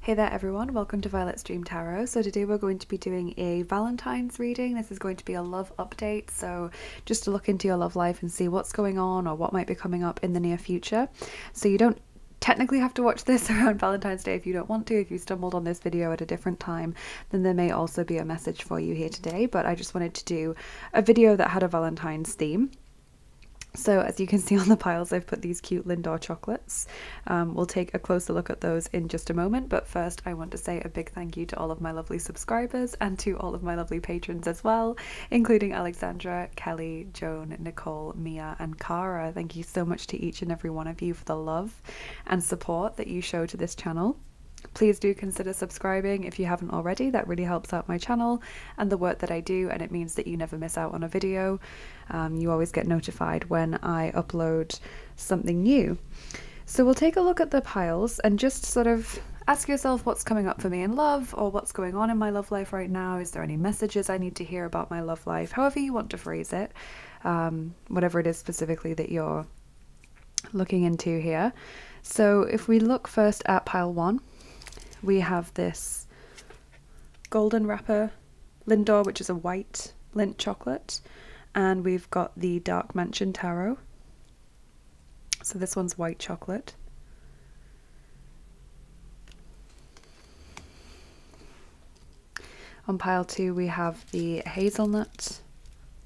Hey there everyone, welcome to Violet's Dream Tarot. So today we're going to be doing a Valentine's reading. This is going to be a love update, so just to look into your love life and see what's going on or what might be coming up in the near future. So you don't technically have to watch this around Valentine's Day if you don't want to. If you stumbled on this video at a different time, then there may also be a message for you here today, but I just wanted to do a video that had a Valentine's theme. So as you can see on the piles, I've put these cute Lindor chocolates. We'll take a closer look at those in just a moment, but first I want to say a big thank you to all of my lovely subscribers and to all of my lovely patrons as well, including Alexandra, Kelly, Joan, Nicole, Mia and Cara. Thank you so much to each and every one of you for the love and support that you show to this channel. Please do consider subscribing if you haven't already. That really helps out my channel and the work that I do, and it means that you never miss out on a video. You always get notified when I upload something new. So we'll take a look at the piles and just sort of ask yourself what's coming up for me in love, or what's going on in my love life right now. Is there any messages I need to hear about my love life? However you want to phrase it, whatever it is specifically that you're looking into here. So if we look first at pile 1, we have this golden wrapper Lindor, which is a white Lindt chocolate, and we've got the Dark Mansion Tarot. So this one's white chocolate. On pile 2 we have the Hazelnut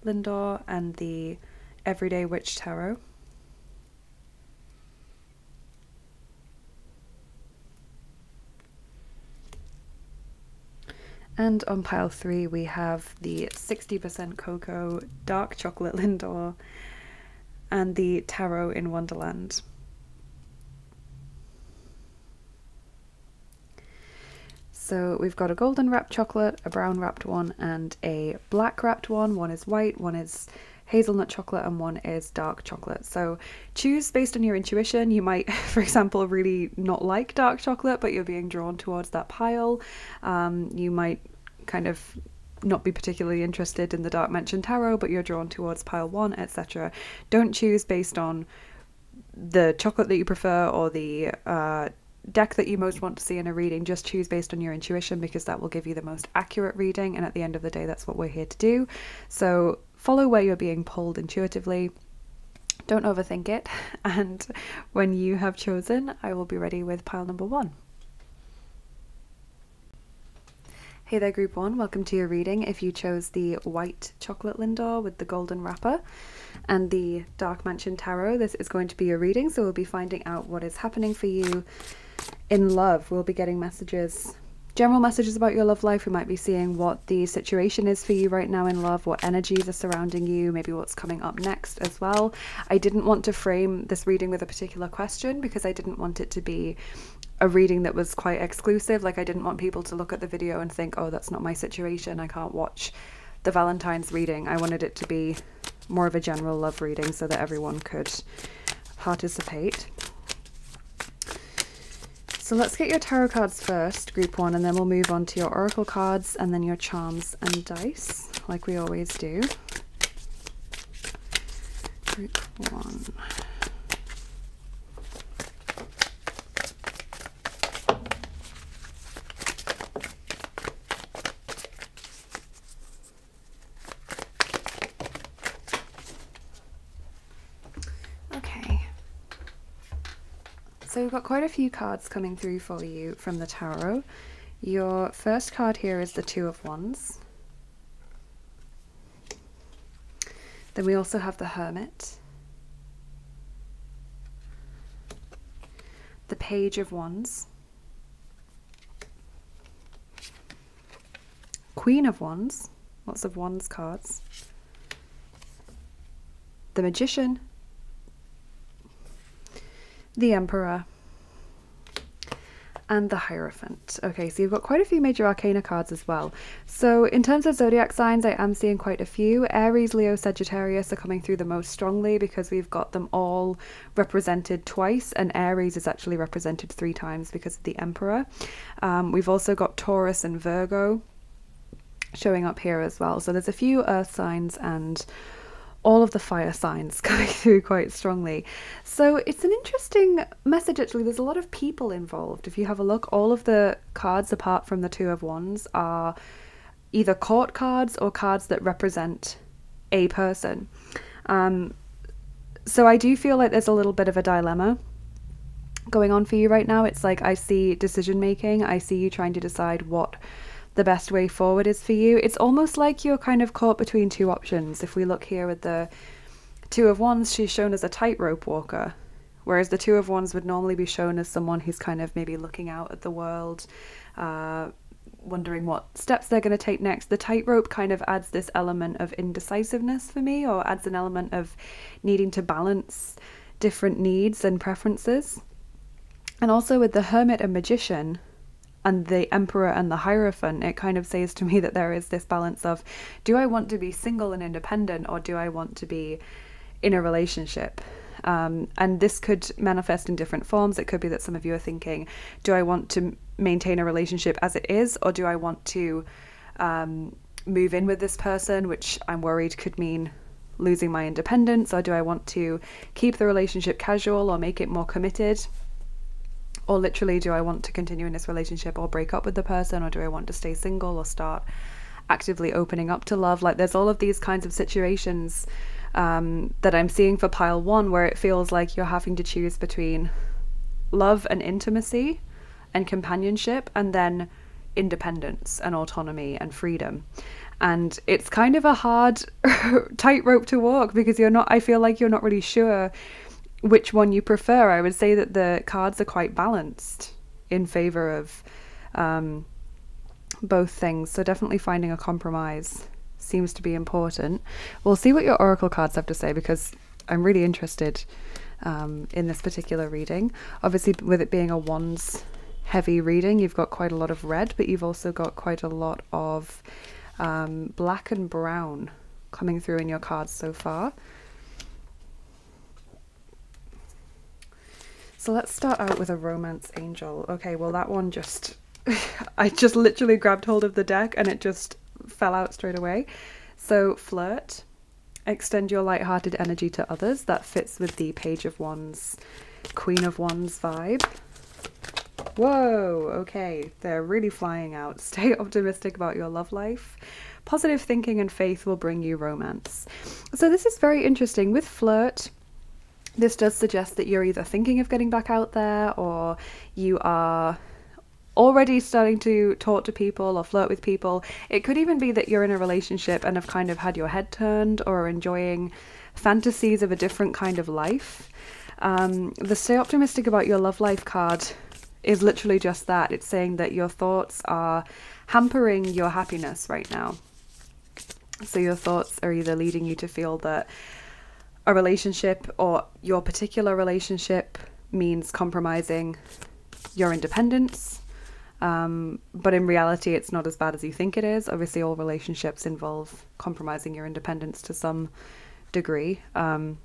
Lindor and the Everyday Witch Tarot. And on pile 3 we have the 60% Cocoa Dark Chocolate Lindor and the Tarot in Wonderland. So we've got a golden wrapped chocolate, a brown wrapped one and a black wrapped one. One is white, one is hazelnut chocolate and one is dark chocolate. So choose based on your intuition. You might, for example, really not like dark chocolate, but you're being drawn towards that pile. You might kind of not be particularly interested in the Dark Mansion Tarot, but you're drawn towards pile 1, etc. Don't choose based on the chocolate that you prefer or the deck that you most want to see in a reading. Just choose based on your intuition, because that will give you the most accurate reading, and at the end of the day that's what we're here to do. So follow where you're being pulled intuitively. Don't overthink it, and when you have chosen, I will be ready with pile number 1. Hey there group 1, welcome to your reading. If you chose the white chocolate Lindor with the golden wrapper and the Dark Mansion Tarot, this is going to be your reading, so we'll be finding out what is happening for you in love. We'll be getting messages, general messages about your love life. We might be seeing what the situation is for you right now in love, what energies are surrounding you, maybe what's coming up next as well. I didn't want to frame this reading with a particular question because I didn't want it to be a reading that was quite exclusive. Like, I didn't want people to look at the video and think, oh, that's not my situation, I can't watch the Valentine's reading. I wanted it to be more of a general love reading so that everyone could participate. So let's get your tarot cards first, group 1, and then we'll move on to your oracle cards and then your charms and dice, like we always do. Group 1. So we've got quite a few cards coming through for you from the tarot. Your first card here is the Two of Wands. Then we also have the Hermit, the Page of Wands, Queen of Wands, lots of Wands cards, the Magician, the Emperor, and the Hierophant. Okay, so you've got quite a few major arcana cards as well. So in terms of zodiac signs, I am seeing quite a few. Aries, Leo, Sagittarius are coming through the most strongly because we've got them all represented twice, and Aries is actually represented 3 times because of the Emperor. We've also got Taurus and Virgo showing up here as well. So there's a few earth signs and all of the fire signs coming through quite strongly. So it's an interesting message, actually. There's a lot of people involved. If you have a look, all of the cards apart from the Two of Wands are either court cards or cards that represent a person. So I do feel like there's a little bit of a dilemma going on for you right now. It's like I see decision making. I see you trying to decide what the best way forward is for you. It's almost like you're kind of caught between two options. If we look here with the Two of Wands, she's shown as a tightrope walker, whereas the Two of Wands would normally be shown as someone who's kind of maybe looking out at the world, wondering what steps they're going to take next. The tightrope kind of adds this element of indecisiveness for me, or adds an element of needing to balance different needs and preferences. And also with the Hermit and Magician and the Emperor and the Hierophant, it kind of says to me that there is this balance of, do I want to be single and independent, or do I want to be in a relationship? And this could manifest in different forms. It could be that some of you are thinking, do I want to maintain a relationship as it is, or do I want to move in with this person, which I'm worried could mean losing my independence, or do I want to keep the relationship casual or make it more committed? Or literally, do I want to continue in this relationship or break up with the person, or do I want to stay single or start actively opening up to love? Like, there's all of these kinds of situations that I'm seeing for pile one, where it feels like you're having to choose between love and intimacy and companionship, and then independence and autonomy and freedom. And it's kind of a hard tightrope to walk, because I feel like you're not really sure which one you prefer. I would say that the cards are quite balanced in favor of both things. So definitely finding a compromise seems to be important. We'll see what your oracle cards have to say, because I'm really interested in this particular reading. Obviously, with it being a wands heavy reading, you've got quite a lot of red, but you've also got quite a lot of black and brown coming through in your cards so far. So let's start out with a romance angel. Okay, well that one just, I just literally grabbed hold of the deck and it just fell out straight away. So flirt, extend your light-hearted energy to others. That fits with the Page of Wands, Queen of Wands vibe. Whoa, okay, they're really flying out. Stay optimistic about your love life. Positive thinking and faith will bring you romance. So this is very interesting. With flirt, this does suggest that you're either thinking of getting back out there, or you are already starting to talk to people or flirt with people. It could even be that you're in a relationship and have kind of had your head turned, or are enjoying fantasies of a different kind of life. The stay optimistic about your love life card is literally just that. It's saying that your thoughts are hampering your happiness right now. So your thoughts are either leading you to feel that a relationship, or your particular relationship, means compromising your independence. But in reality, it's not as bad as you think it is. Obviously, all relationships involve compromising your independence to some degree. And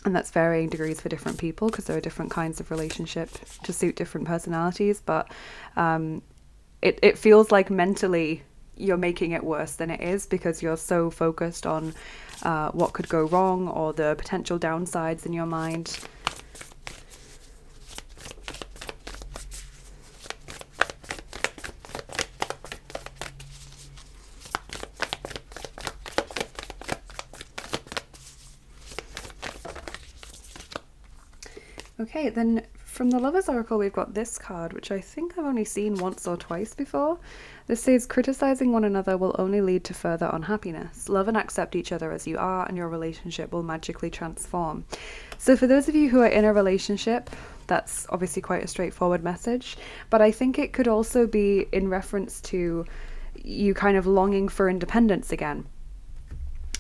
that's varying degrees for different people, because there are different kinds of relationship to suit different personalities. But it feels like mentally you're making it worse than it is, because you're so focused on what could go wrong, or the potential downsides in your mind. Okay, then from the Lover's Oracle, we've got this card, which I think I've only seen once or twice before. This says, criticizing one another will only lead to further unhappiness. Love and accept each other as you are, and your relationship will magically transform. So for those of you who are in a relationship, that's obviously quite a straightforward message, but I think it could also be in reference to you kind of longing for independence again.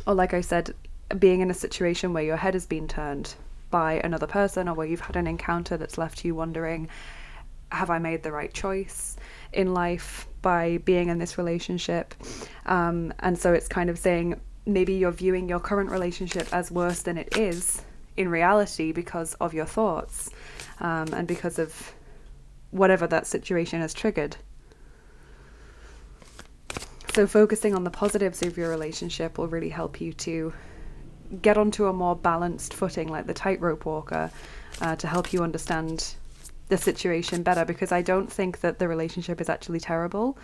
Or like I said, being in a situation where your head has been turned by another person, or where you've had an encounter that's left you wondering, have I made the right choice in life by being in this relationship? And so it's kind of saying, maybe you're viewing your current relationship as worse than it is in reality, because of your thoughts, and because of whatever that situation has triggered. So focusing on the positives of your relationship will really help you to get onto a more balanced footing, like the tightrope walker, to help you understand the situation better, because I don't think that the relationship is actually terrible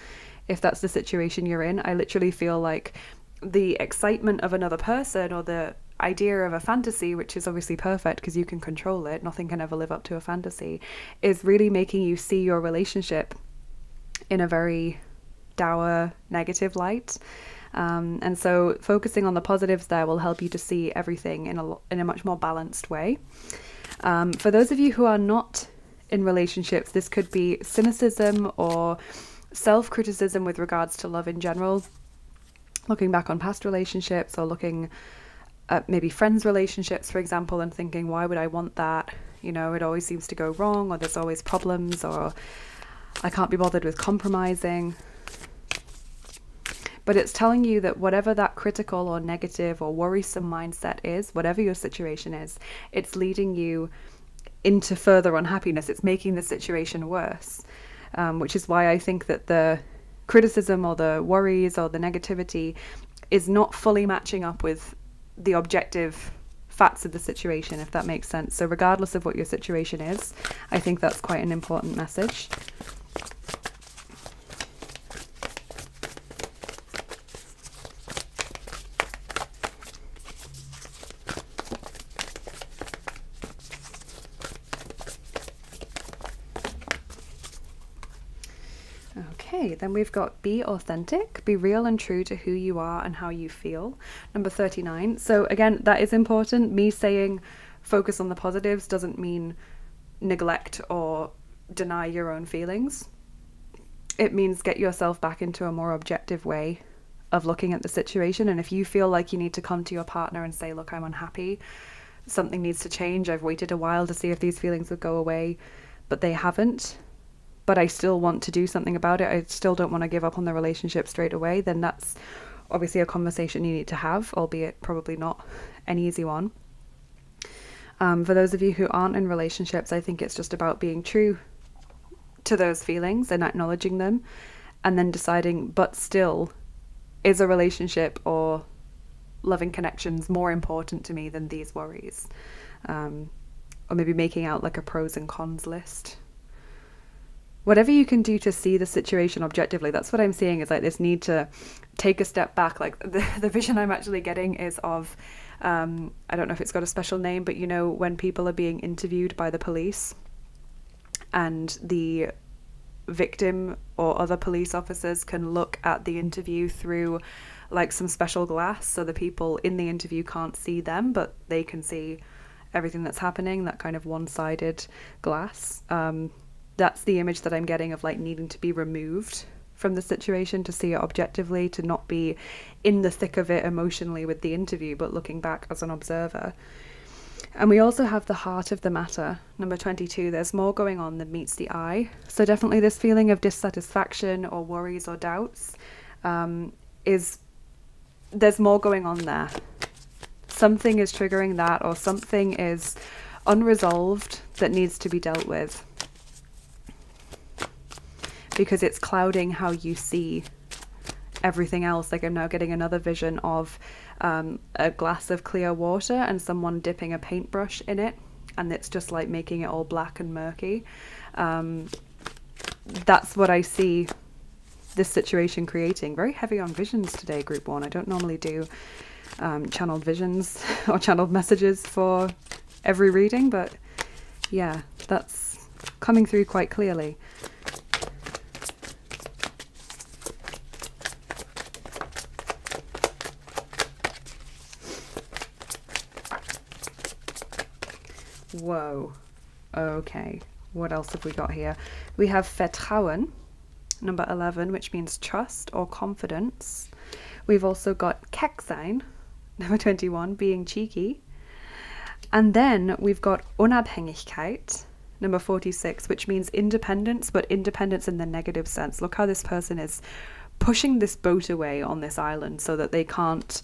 if that's the situation you're in. I literally feel like the excitement of another person, or the idea of a fantasy, which is obviously perfect because you can control it, nothing can ever live up to a fantasy, is really making you see your relationship in a very dour, negative light. And so focusing on the positives there will help you to see everything in a much more balanced way. For those of you who are not in relationships, this could be cynicism or self-criticism with regards to love in general, looking back on past relationships, or looking at maybe friends' relationships, for example, and thinking, why would I want that? You know, it always seems to go wrong, or there's always problems, or I can't be bothered with compromising. But it's telling you that whatever that critical or negative or worrisome mindset is, whatever your situation is, it's leading you into further unhappiness. It's making the situation worse, which is why I think that the criticism or the worries or the negativity is not fully matching up with the objective facts of the situation, if that makes sense. So regardless of what your situation is, I think that's quite an important message. Okay, then we've got be authentic, be real and true to who you are and how you feel. Number 39. So again, that is important. Me saying focus on the positives doesn't mean neglect or deny your own feelings. It means get yourself back into a more objective way of looking at the situation. And if you feel like you need to come to your partner and say, look, I'm unhappy, something needs to change, I've waited a while to see if these feelings would go away, but they haven't, but I still want to do something about it, I still don't want to give up on the relationship straight away, then that's obviously a conversation you need to have, albeit probably not an easy one. For those of you who aren't in relationships, I think it's just about being true to those feelings and acknowledging them, and then deciding, but still, is a relationship or loving connections more important to me than these worries? Or maybe making out like a pros and cons list. Whatever you can do to see the situation objectively, that's what I'm seeing, is like this need to take a step back. Like the vision I'm actually getting is of, I don't know if it's got a special name, but you know, when people are being interviewed by the police and the victim or other police officers can look at the interview through like some special glass, so the people in the interview can't see them, but they can see everything that's happening, that kind of one-sided glass. That's the image that I'm getting of like needing to be removed from the situation to see it objectively, to not be in the thick of it emotionally with the interview, but looking back as an observer. And we also have the heart of the matter, number 22. There's more going on than meets the eye. So definitely this feeling of dissatisfaction or worries or doubts there's more going on there. Something is triggering that, or something is unresolved that needs to be dealt with, because it's clouding how you see everything else. Like I'm now getting another vision of a glass of clear water and someone dipping a paintbrush in it, and it's just like making it all black and murky. That's what I see this situation creating. Very heavy on visions today, group 1. I don't normally do channeled visions or channeled messages for every reading, but yeah, that's coming through quite clearly. Whoa. Okay. What else have we got here? We have Vertrauen, number 11, which means trust or confidence. We've also got Kek sein, number 21, being cheeky. And then we've got Unabhängigkeit, number 46, which means independence, but independence in the negative sense. Look how this person is pushing this boat away on this island so that they can't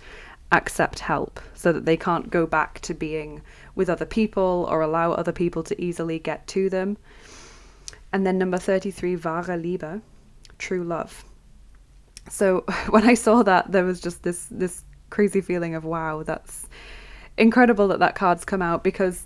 accept help, so that they can't go back to being with other people or allow other people to easily get to them. And then number 33, wahre Liebe, true love. So when I saw that, there was just this crazy feeling of, wow, that's incredible that that card's come out, because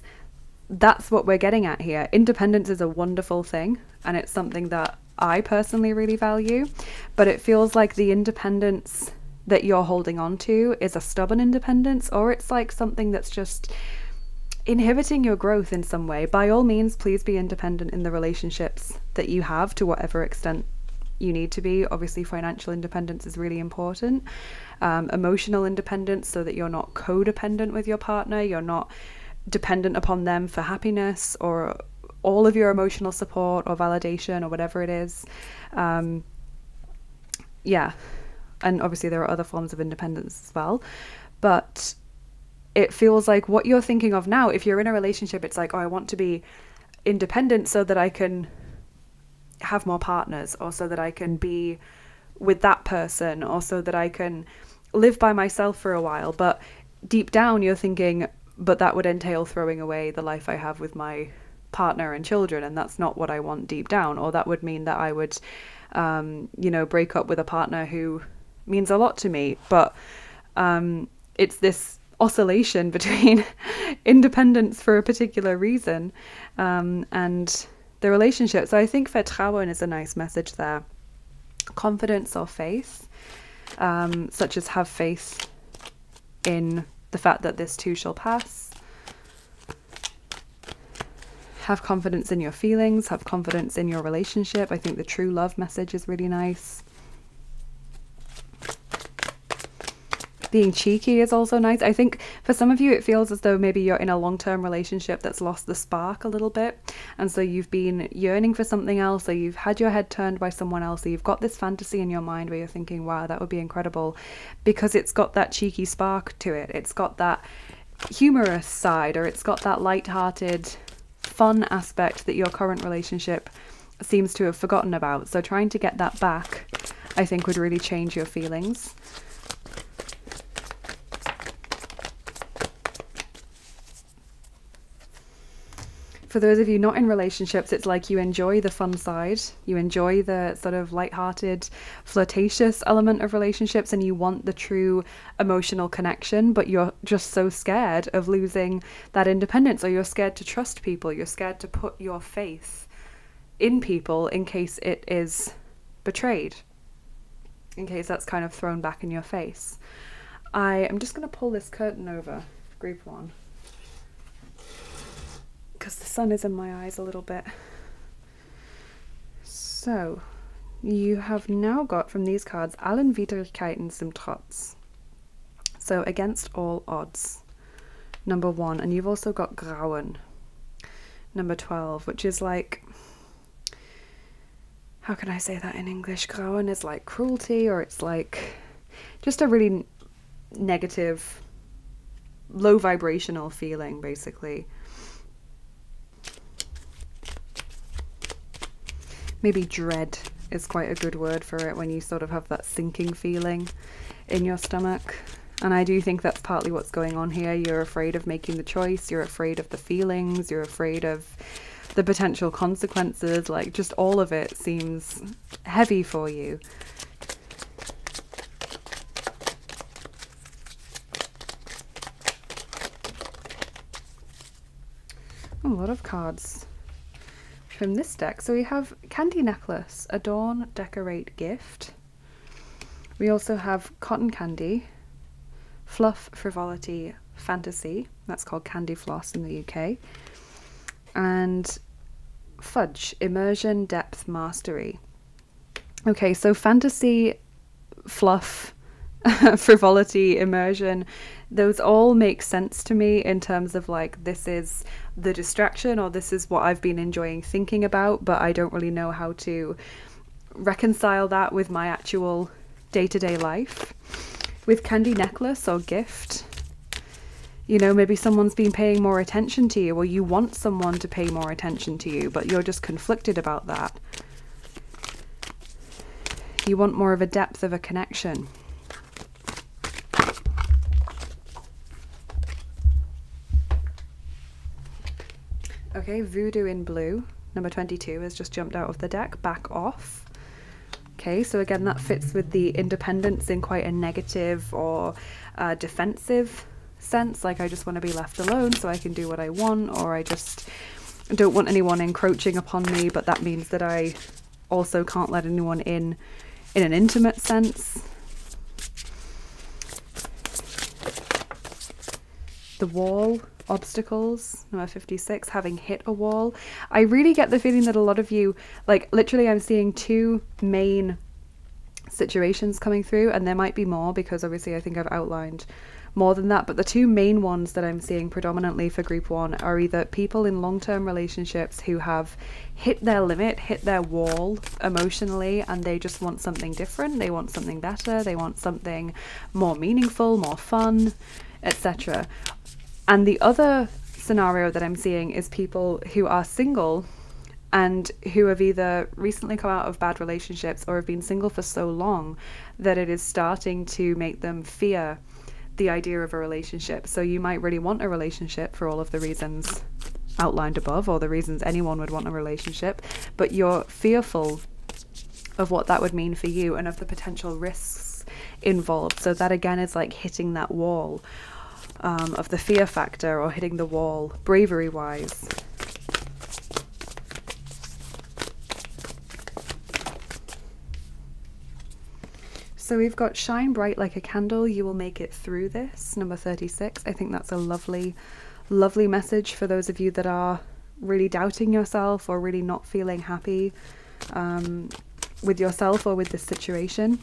that's what we're getting at here. Independence is a wonderful thing, and it's something that I personally really value, but it feels like the independence that you're holding on to is a stubborn independence, or it's like something that's just inhibiting your growth in some way. By all means, please be independent in the relationships that you have to whatever extent you need to be. Obviously, financial independence is really important. Emotional independence, so that you're not codependent with your partner, you're not dependent upon them for happiness or all of your emotional support or validation or whatever it is. Yeah, and obviously there are other forms of independence as well, but it feels like what you're thinking of now, if you're in a relationship, it's like, oh, I want to be independent so that I can have more partners, or so that I can be with that person, or so that I can live by myself for a while. But deep down you're thinking, but that would entail throwing away the life I have with my partner and children, and that's not what I want deep down. Or that would mean that I would break up with a partner who means a lot to me. But it's this oscillation between independence for a particular reason and the relationship. So I think Vertrauen is a nice message there. Confidence or faith, such as have faith in the fact that this too shall pass. Have confidence in your feelings, have confidence in your relationship. I think the true love message is really nice. Being cheeky is also nice. I think for some of you it feels as though maybe you're in a long-term relationship that's lost the spark a little bit, and so you've been yearning for something else, or you've had your head turned by someone else, or you've got this fantasy in your mind where you're thinking, wow, that would be incredible, because it's got that cheeky spark to it. It's got that humorous side, or it's got that light-hearted fun aspect that your current relationship seems to have forgotten about. So trying to get that back, I think, would really change your feelings. For those of you not in relationships, it's like you enjoy the fun side, you enjoy the sort of lighthearted, flirtatious element of relationships, and you want the true emotional connection, but you're just so scared of losing that independence, or you're scared to trust people, you're scared to put your faith in people in case it is betrayed, in case that's kind of thrown back in your face. I am just going to pull this curtain over, group one, because the sun is in my eyes a little bit. So, you have now got from these cards Allen Widrigkeiten zum Trotz. So, against all odds, number 1. And you've also got Grauen, number 12, which is like, how can I say that in English? Grauen is like cruelty, or it's like just a really negative, low vibrational feeling, basically. Maybe dread is quite a good word for it, when you sort of have that sinking feeling in your stomach. And I do think that's partly what's going on here. You're afraid of making the choice, you're afraid of the feelings, you're afraid of the potential consequences, like just all of it seems heavy for you. A lot of cards from this deck. So we have Candy Necklace, Adorn, Decorate, Gift. We also have Cotton Candy, Fluff, Frivolity, Fantasy. That's called Candy Floss in the UK. And Fudge, Immersion, Depth, Mastery. Okay, so fantasy, fluff, frivolity, immersion, those all make sense to me in terms of like, this is the distraction, or this is what I've been enjoying thinking about, but I don't really know how to reconcile that with my actual day-to-day life. With Candy Necklace or Gift, you know, maybe someone's been paying more attention to you, or you want someone to pay more attention to you, but you're just conflicted about that. You want more of a depth of a connection. Okay, Voodoo in Blue, number 22, has just jumped out of the deck. Back Off. Okay, so again, that fits with the independence in quite a negative or defensive sense, like I just want to be left alone so I can do what I want, or I just don't want anyone encroaching upon me, but that means that I also can't let anyone in an intimate sense. The wall, obstacles, number 56, having hit a wall. I really get the feeling that a lot of you, like literally I'm seeing two main situations coming through, and there might be more because obviously I think I've outlined more than that, but the two main ones that I'm seeing predominantly for group 1 are either people in long-term relationships who have hit their limit, hit their wall emotionally, and they just want something different, they want something better, they want something more meaningful, more fun, etc. And the other scenario that I'm seeing is people who are single and who have either recently come out of bad relationships or have been single for so long that it is starting to make them fear the idea of a relationship. So you might really want a relationship for all of the reasons outlined above, or the reasons anyone would want a relationship, but you're fearful of what that would mean for you and of the potential risks involved. So that again is like hitting that wall of the fear factor, or hitting the wall bravery wise. So we've got shine bright like a candle, you will make it through this, number 36. I think that's a lovely, lovely message for those of you that are really doubting yourself or really not feeling happy with yourself or with this situation.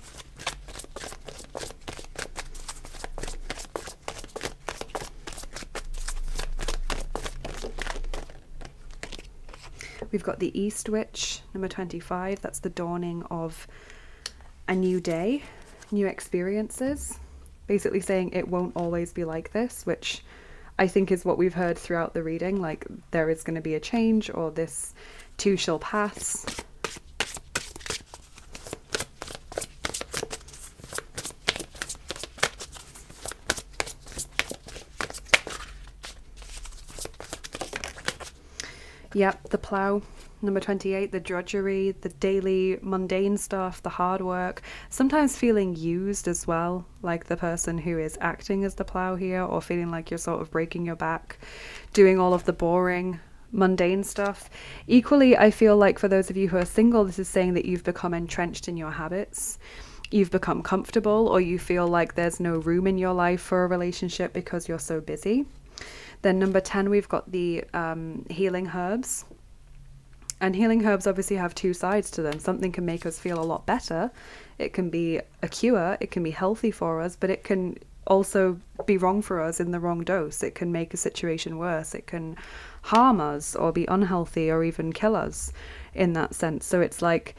We've got the East Witch, number 25. That's the dawning of a new day, new experiences. Basically saying it won't always be like this, which I think is what we've heard throughout the reading. Like there is going to be a change, or this too shall pass. Yep, the plough, number 28, the drudgery, the daily mundane stuff, the hard work, sometimes feeling used as well, like the person who is acting as the plough here, or feeling like you're sort of breaking your back, doing all of the boring, mundane stuff. Equally, I feel like for those of you who are single, this is saying that you've become entrenched in your habits. You've become comfortable, or you feel like there's no room in your life for a relationship because you're so busy. Then number 10, we've got the healing herbs. And healing herbs obviously have two sides to them. Something can make us feel a lot better. It can be a cure. It can be healthy for us, but it can also be wrong for us in the wrong dose. It can make a situation worse. It can harm us or be unhealthy or even kill us in that sense. So it's like,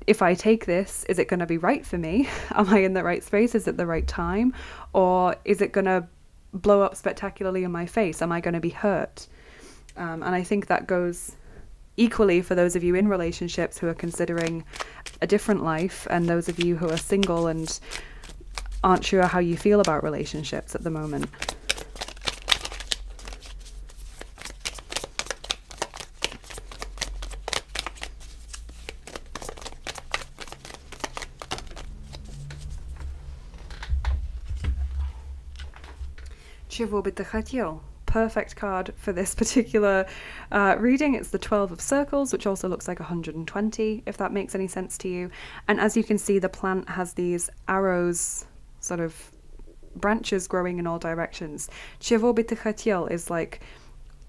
if I take this, is it going to be right for me? Am I in the right space? Is it the right time? Or is it going to blow up spectacularly in my face? Am I going to be hurt? And I think that goes equally for those of you in relationships who are considering a different life, and those of you who are single and aren't sure how you feel about relationships at the moment. Чего бы ты хотел? Perfect card for this particular reading. It's the 12 of circles, which also looks like 120, if that makes any sense to you. And as you can see, the plant has these arrows, sort of branches growing in all directions. Чего бы ты хотел is like,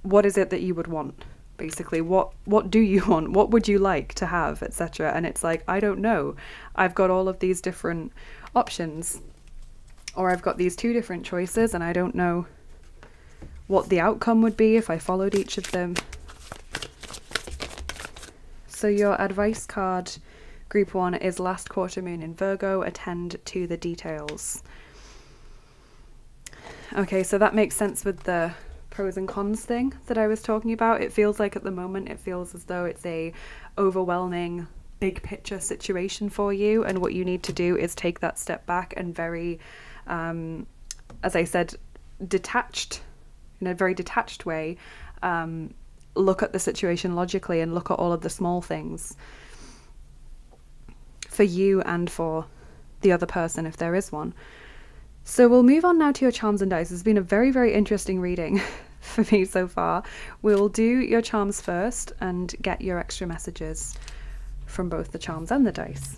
what is it that you would want? Basically, what do you want? What would you like to have, etc. And it's like, I don't know. I've got all of these different options, or I've got these two different choices, and I don't know what the outcome would be if I followed each of them. So your advice card, group 1, is last quarter moon in Virgo, attend to the details. Okay, so that makes sense with the pros and cons thing that I was talking about. It feels like at the moment, it feels as though it's a overwhelming big picture situation for you, and what you need to do is take that step back and very, as I said, detached, in a very detached way, look at the situation logically and look at all of the small things for you and for the other person, if there is one. So we'll move on now to your charms and dice. It's been a very, very interesting reading for me so far. We'll do your charms first and get your extra messages from both the charms and the dice.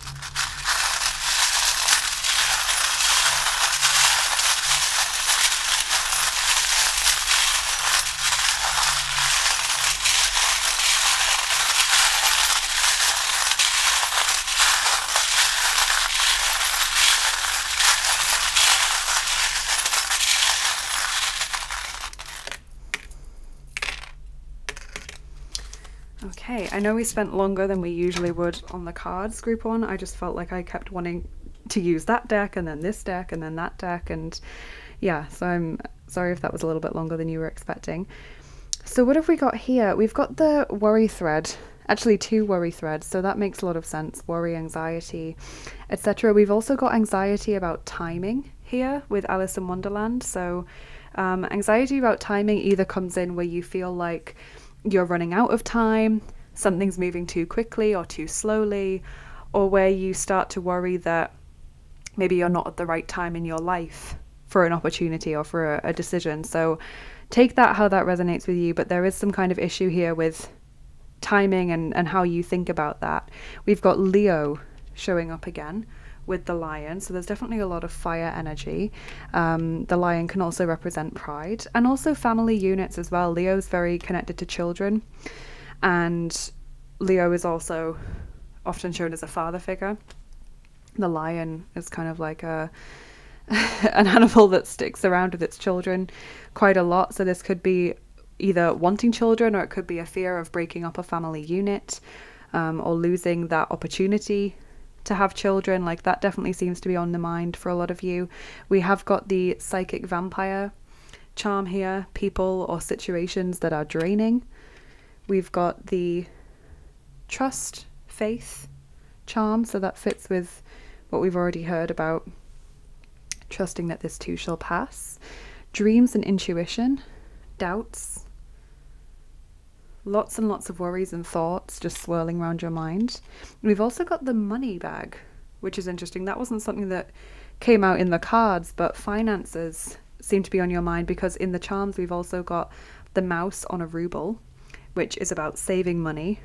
Okay, I know we spent longer than we usually would on the cards, group one. I just felt like I kept wanting to use that deck and then this deck and then that deck, and yeah, so I'm sorry if that was a little bit longer than you were expecting. So what have we got here? We've got the worry thread, actually 2 worry threads, so that makes a lot of sense. Worry, anxiety, etc. We've also got anxiety about timing here with Alice in Wonderland. So anxiety about timing either comes in where you feel like you're running out of time, something's moving too quickly or too slowly, or where you start to worry that maybe you're not at the right time in your life for an opportunity or for a decision. So take that how that resonates with you, but there is some kind of issue here with timing and how you think about that. We've got Leo showing up again with the lion, so there's definitely a lot of fire energy. The lion can also represent pride and also family units as well. Leo's very connected to children, and Leo is also often shown as a father figure. The lion is kind of like an animal that sticks around with its children quite a lot, so this could be either wanting children, or it could be a fear of breaking up a family unit, or losing that opportunity to have children. Like, that definitely seems to be on the mind for a lot of you. We have got the psychic vampire charm here, people or situations that are draining. We've got the trust, faith charm, so that fits with what we've already heard about trusting that this too shall pass. Dreams and intuition, doubts, lots and lots of worries and thoughts just swirling around your mind. We've also got the money bag, which is interesting. That wasn't something that came out in the cards, but finances seem to be on your mind, because in the charms we've also got the mouse on a ruble, which is about saving money,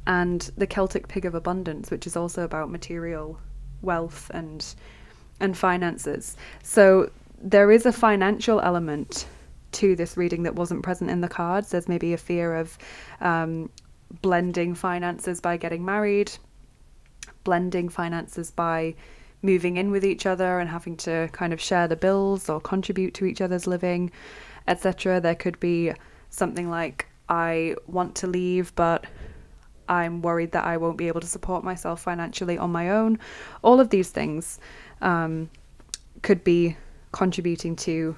and the Celtic pig of abundance, which is also about material wealth and finances. So there is a financial element to this reading that wasn't present in the cards. There's maybe a fear of blending finances by getting married, blending finances by moving in with each other and having to kind of share the bills or contribute to each other's living, etc. There could be something like, I want to leave, but I'm worried that I won't be able to support myself financially on my own. All of these things could be contributing to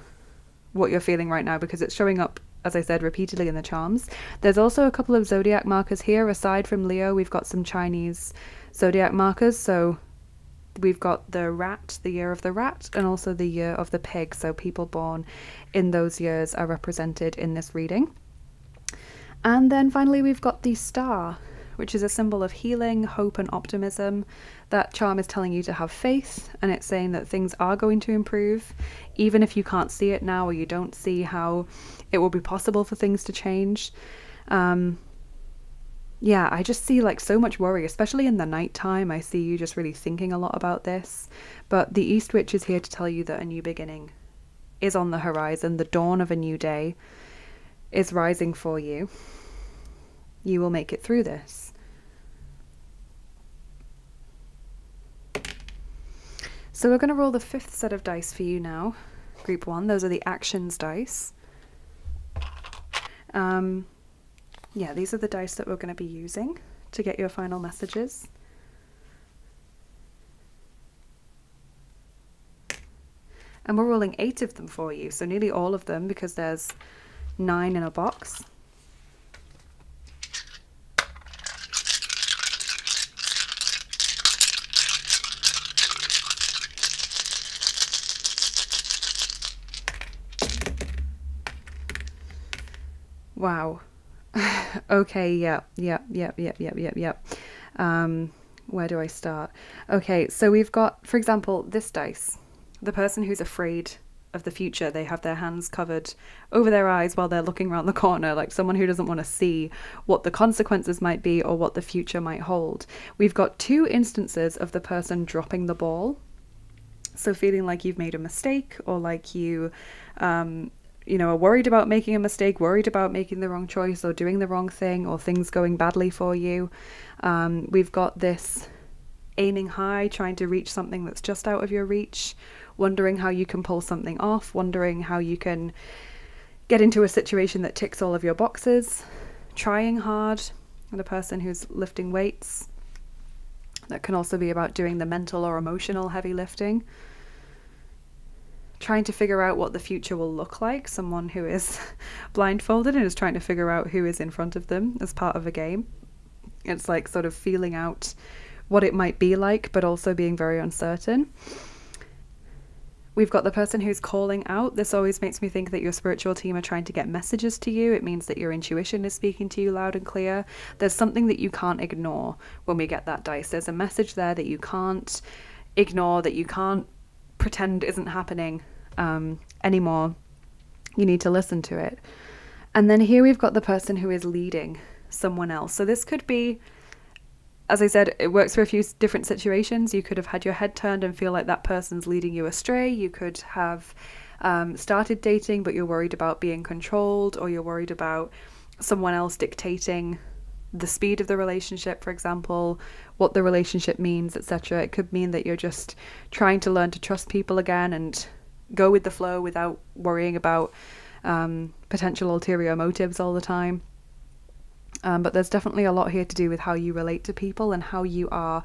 what you're feeling right now, because it's showing up, as I said, repeatedly in the charms. There's also a couple of zodiac markers here. Aside from Leo, we've got some Chinese zodiac markers. So we've got the rat, the year of the rat, and also the year of the pig. So people born in those years are represented in this reading. And then finally we've got the star, which is a symbol of healing, hope and optimism. That charm is telling you to have faith, and it's saying that things are going to improve, even if you can't see it now, or you don't see how it will be possible for things to change. Yeah, I just see like so much worry, especially in the nighttime. I see you just really thinking a lot about this. But the East Witch is here to tell you that a new beginning is on the horizon. The dawn of a new day is rising for you. You will make it through this. So we're going to roll the 5th set of dice for you now, group 1. Those are the actions dice. Yeah, these are the dice that we're going to be using to get your final messages. And we're rolling 8 of them for you, so nearly all of them, because there's 9 in a box. Wow. Okay, yep. Where do I start? Okay, so we've got, for example, this dice, the person who's afraid of the future. They have their hands covered over their eyes while they're looking around the corner, like someone who doesn't want to see what the consequences might be or what the future might hold. We've got two instances of the person dropping the ball. So feeling like you've made a mistake, or like you are worried about making a mistake, worried about making the wrong choice or doing the wrong thing, or things going badly for you. We've got this aiming high, trying to reach something that's just out of your reach, wondering how you can pull something off, wondering how you can get into a situation that ticks all of your boxes, trying hard, and a person who's lifting weights. That can also be about doing the mental or emotional heavy lifting. Trying to figure out what the future will look like. Someone who is blindfolded and is trying to figure out who is in front of them as part of a game. It's like sort of feeling out what it might be like, but also being very uncertain. We've got the person who's calling out. This always makes me think that your spiritual team are trying to get messages to you. It means that your intuition is speaking to you loud and clear. There's something that you can't ignore when we get that dice. There's a message there that you can't ignore, that you can't pretend isn't happening anymore. You need to listen to it. And then here we've got the person who is leading someone else. So this could be, as I said, it works for a few different situations. You could have had your head turned and feel like that person's leading you astray. You could have started dating, but you're worried about being controlled, or you're worried about someone else dictating the speed of the relationship, for example, what the relationship means, etc. It could mean that you're just trying to learn to trust people again and go with the flow without worrying about potential ulterior motives all the time. But there's definitely a lot here to do with how you relate to people and how you are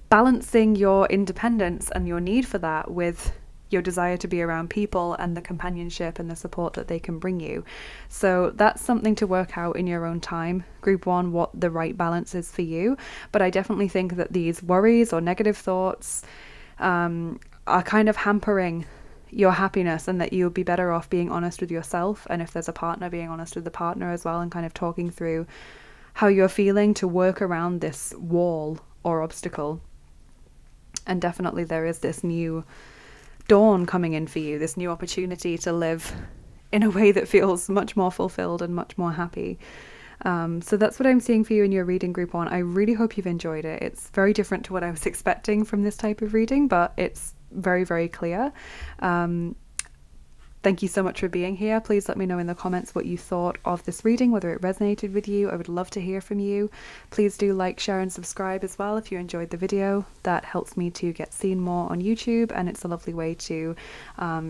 balancing your independence and your need for that with your desire to be around people and the companionship and the support that they can bring you. So that's something to work out in your own time, group one, what the right balance is for you. But I definitely think that these worries or negative thoughts are kind of hampering your happiness, and that you'll be better off being honest with yourself, and if there's a partner, being honest with the partner as well, and kind of talking through how you're feeling to work around this wall or obstacle. And definitely there is this new dawn coming in for you, this new opportunity to live in a way that feels much more fulfilled and much more happy. So that's what I'm seeing for you in your reading, group one. I really hope you've enjoyed it. It's very different to what I was expecting from this type of reading, but it's very, very clear. Thank you so much for being here. Please let me know in the comments what you thought of this reading, whether it resonated with you. I would love to hear from you. Please do like, share and subscribe as well if you enjoyed the video. That helps me to get seen more on YouTube, and it's a lovely way to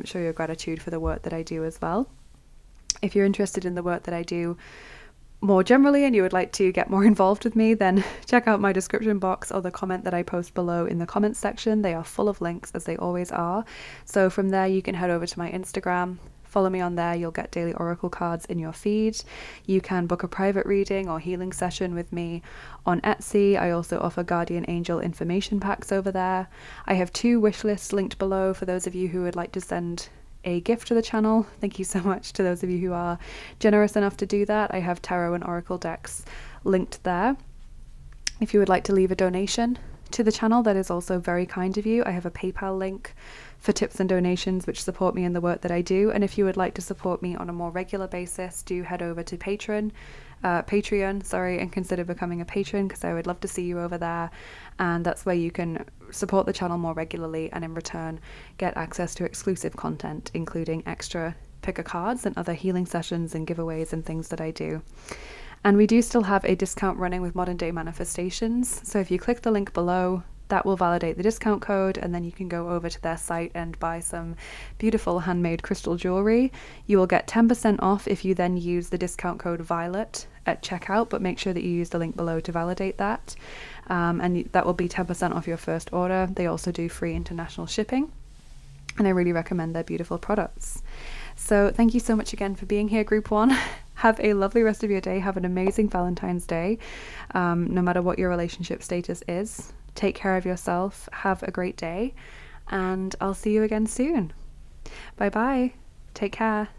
show your gratitude for the work that I do as well. If you're interested in the work that I do more generally and you would like to get more involved with me, then check out my description box or the comment that I post below in the comments section. They are full of links, as they always are. So from there you can head over to my Instagram, follow me on there. You'll get daily oracle cards in your feed. You can book a private reading or healing session with me on Etsy. I also offer guardian angel information packs over there. I have 2 wish lists linked below for those of you who would like to send a gift to the channel. Thank you so much to those of you who are generous enough to do that. I have tarot and oracle decks linked there. If you would like to leave a donation to the channel, that is also very kind of you. I have a PayPal link for tips and donations which support me in the work that I do. And if you would like to support me on a more regular basis, do head over to Patreon, and consider becoming a patron, because I would love to see you over there. And that's where you can support the channel more regularly, and in return get access to exclusive content, including extra picker cards and other healing sessions and giveaways and things that I do. And we do still have a discount running with Modern Day Manifestations. So if you click the link below, that will validate the discount code, and then you can go over to their site and buy some beautiful handmade crystal jewelry. You will get 10% off if you then use the discount code VIOLET at checkout, but make sure that you use the link below to validate that. And that will be 10% off your first order. They also do free international shipping, and I really recommend their beautiful products. So thank you so much again for being here, group one. Have a lovely rest of your day. Have an amazing Valentine's Day, no matter what your relationship status is. Take care of yourself. Have a great day, and I'll see you again soon. Bye bye. Take care.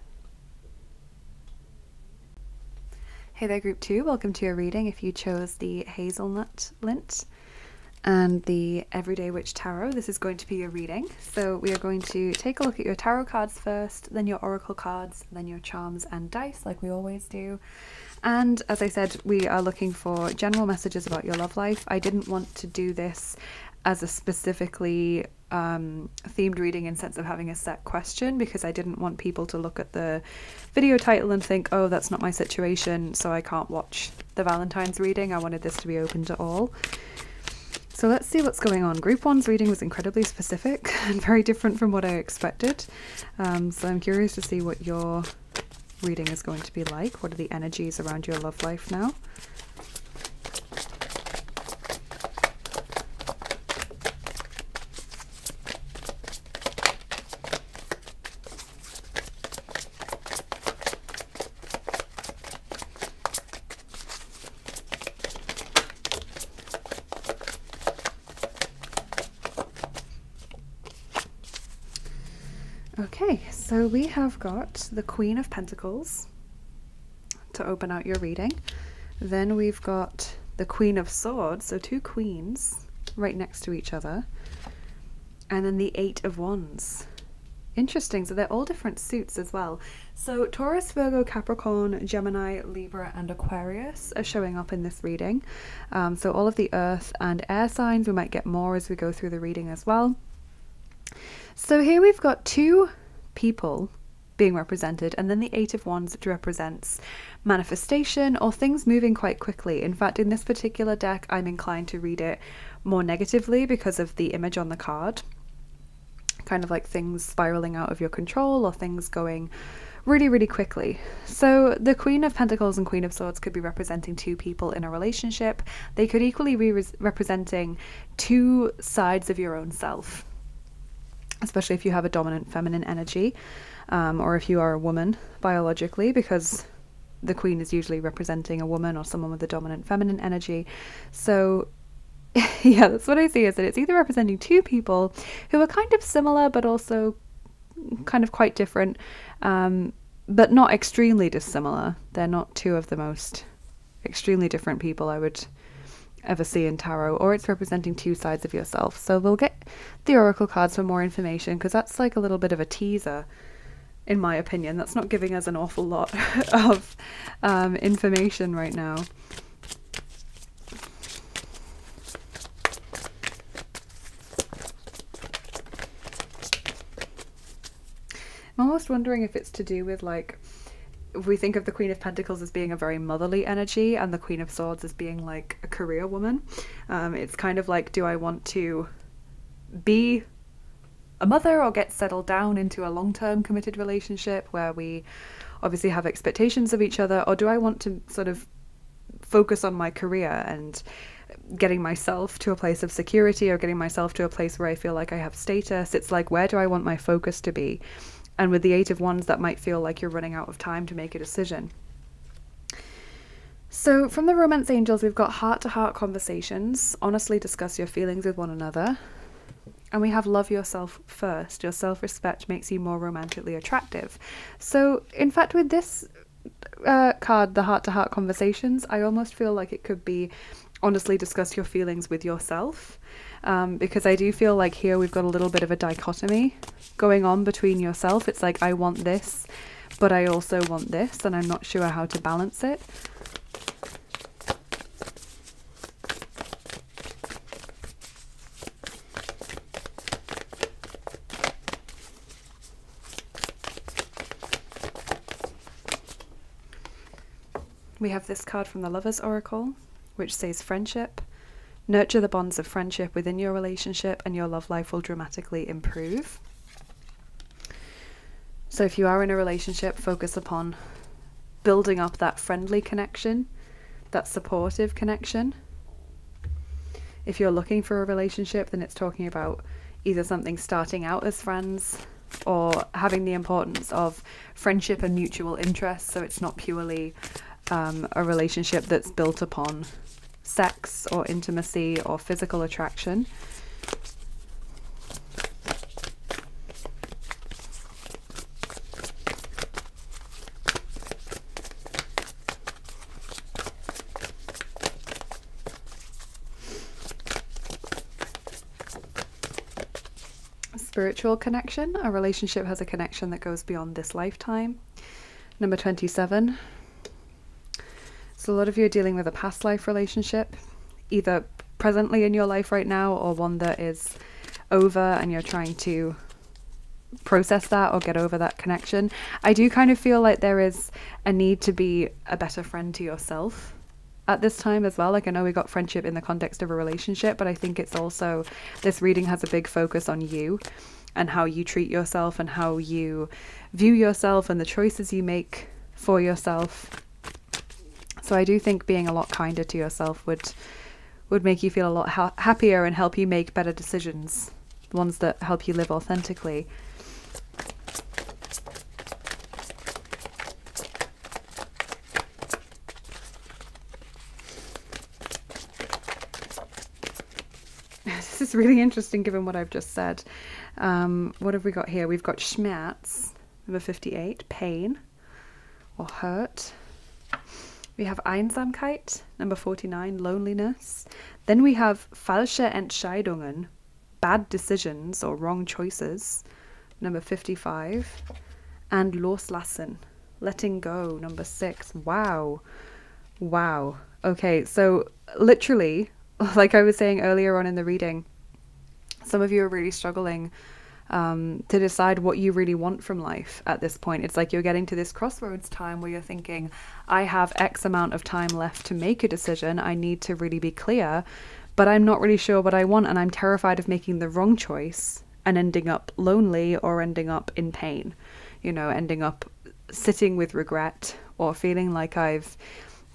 Hey there, group 2. Welcome to your reading if you chose the Hazelnut lint. and the Everyday Witch Tarot. This is going to be your reading. So we are going to take a look at your tarot cards first, then your oracle cards, then your charms and dice, like we always do. And as I said, we are looking for general messages about your love life. I didn't want to do this as a specifically themed reading in sense of having a set question, because I didn't want people to look at the video title and think, oh, that's not my situation, so I can't watch the Valentine's reading. I wanted this to be open to all. So let's see what's going on. Group 1's reading was incredibly specific and very different from what I expected. So I'm curious to see what your reading is going to be like. What are the energies around your love life now? Okay, so we have got the Queen of Pentacles to open out your reading. Then we've got the Queen of Swords, so two queens right next to each other. And then the Eight of Wands. Interesting, so they're all different suits as well. So Taurus, Virgo, Capricorn, Gemini, Libra and Aquarius are showing up in this reading. So all of the earth and air signs, we might get more as we go through the reading as well. So here we've got two people being represented, and then the Eight of Wands, which represents manifestation or things moving quite quickly. In fact, in this particular deck, I'm inclined to read it more negatively because of the image on the card. Kind of like things spiraling out of your control or things going really, really quickly. So the Queen of Pentacles and Queen of Swords could be representing two people in a relationship. They could equally be representing two sides of your own self, especially if you have a dominant feminine energy, or if you are a woman biologically, because the Queen is usually representing a woman or someone with a dominant feminine energy. So yeah, that's what I see, is that it's either representing two people who are kind of similar but also kind of quite different, but not extremely dissimilar. They're not two of the most extremely different people I would ever see in tarot, or it's representing two sides of yourself. So we'll get the oracle cards for more information, because that's like a little bit of a teaser in my opinion. That's not giving us an awful lot of information right now. I'm almost wondering if it's to do with, like, if we think of the Queen of Pentacles as being a very motherly energy and the Queen of Swords as being like a career woman, it's kind of like, do I want to be a mother or get settled down into a long-term committed relationship where we obviously have expectations of each other, or do I want to sort of focus on my career and getting myself to a place of security, or getting myself to a place where I feel like I have status? It's like, where do I want my focus to be? And with the Eight of Wands, that might feel like you're running out of time to make a decision. So from the Romance Angels, we've got heart-to-heart conversations. Honestly discuss your feelings with one another. And we have love yourself first. Your self-respect makes you more romantically attractive. So in fact, with this card, the heart-to-heart conversations, I almost feel like it could be honestly discuss your feelings with yourself. Because I do feel like here we've got a little bit of a dichotomy going on between yourself. It's like, I want this, but I also want this, and I'm not sure how to balance it. We have this card from the Lovers Oracle, which says friendship. Nurture the bonds of friendship within your relationship and your love life will dramatically improve. So if you are in a relationship, focus upon building up that friendly connection, that supportive connection. If you're looking for a relationship, then it's talking about either something starting out as friends or having the importance of friendship and mutual interest. So it's not purely a relationship that's built upon sex or intimacy or physical attraction. spiritual connection. A relationship has a connection that goes beyond this lifetime. Number 27. So a lot of you are dealing with a past life relationship, either presently in your life right now or one that is over and you're trying to process that or get over that connection. I do kind of feel like there is a need to be a better friend to yourself at this time as well. Like, I know we got friendship in the context of a relationship, but I think it's also, this reading has a big focus on you and how you treat yourself and how you view yourself and the choices you make for yourself. So I do think being a lot kinder to yourself would make you feel a lot happier and help you make better decisions, ones that help you live authentically. This is really interesting given what I've just said. What have we got here? We've got Schmerz, number 58, pain or hurt. We have Einsamkeit, number 49, loneliness. Then we have falsche Entscheidungen, bad decisions or wrong choices, number 55. And loslassen, letting go, number 6. Wow. Wow. Okay, so literally, like I was saying earlier on in the reading, some of you are really struggling to decide what you really want from life at this point. It's like you're getting to this crossroads time where you're thinking, I have X amount of time left to make a decision. I need to really be clear, but I'm not really sure what I want, and I'm terrified of making the wrong choice and ending up lonely or ending up in pain, you know, ending up sitting with regret or feeling like I've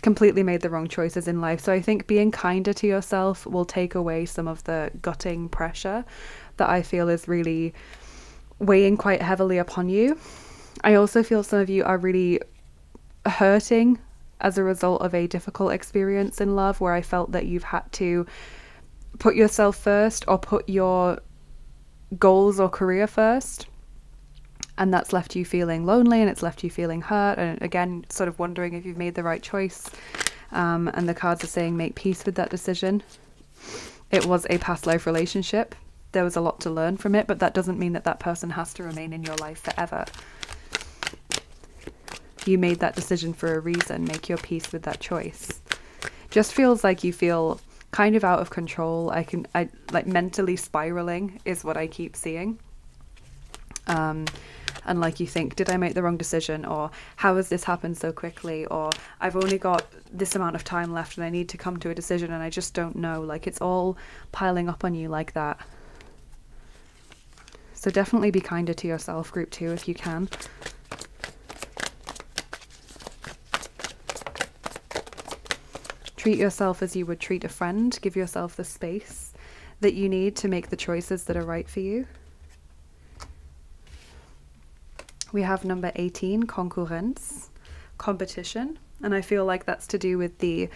completely made the wrong choices in life. So I think being kinder to yourself will take away some of the gutting pressure that I feel is really weighing quite heavily upon you. I also feel some of you are really hurting as a result of a difficult experience in love where I felt that you've had to put yourself first or put your goals or career first, and that's left you feeling lonely and it's left you feeling hurt, and again sort of wondering if you've made the right choice. And the cards are saying make peace with that decision. It was a past life relationship. There was a lot to learn from it, but that doesn't mean that that person has to remain in your life forever. You made that decision for a reason. Make your peace with that choice. Just feels like you feel kind of out of control. I like mentally spiraling is what I keep seeing. And like you think, did I make the wrong decision? Or how has this happened so quickly? Or I've only got this amount of time left and I need to come to a decision and I just don't know. Like it's all piling up on you like that. So definitely be kinder to yourself, group 2, if you can. Treat yourself as you would treat a friend. Give yourself the space that you need to make the choices that are right for you. We have number 18, Konkurrenz, competition. And I feel like that's to do with the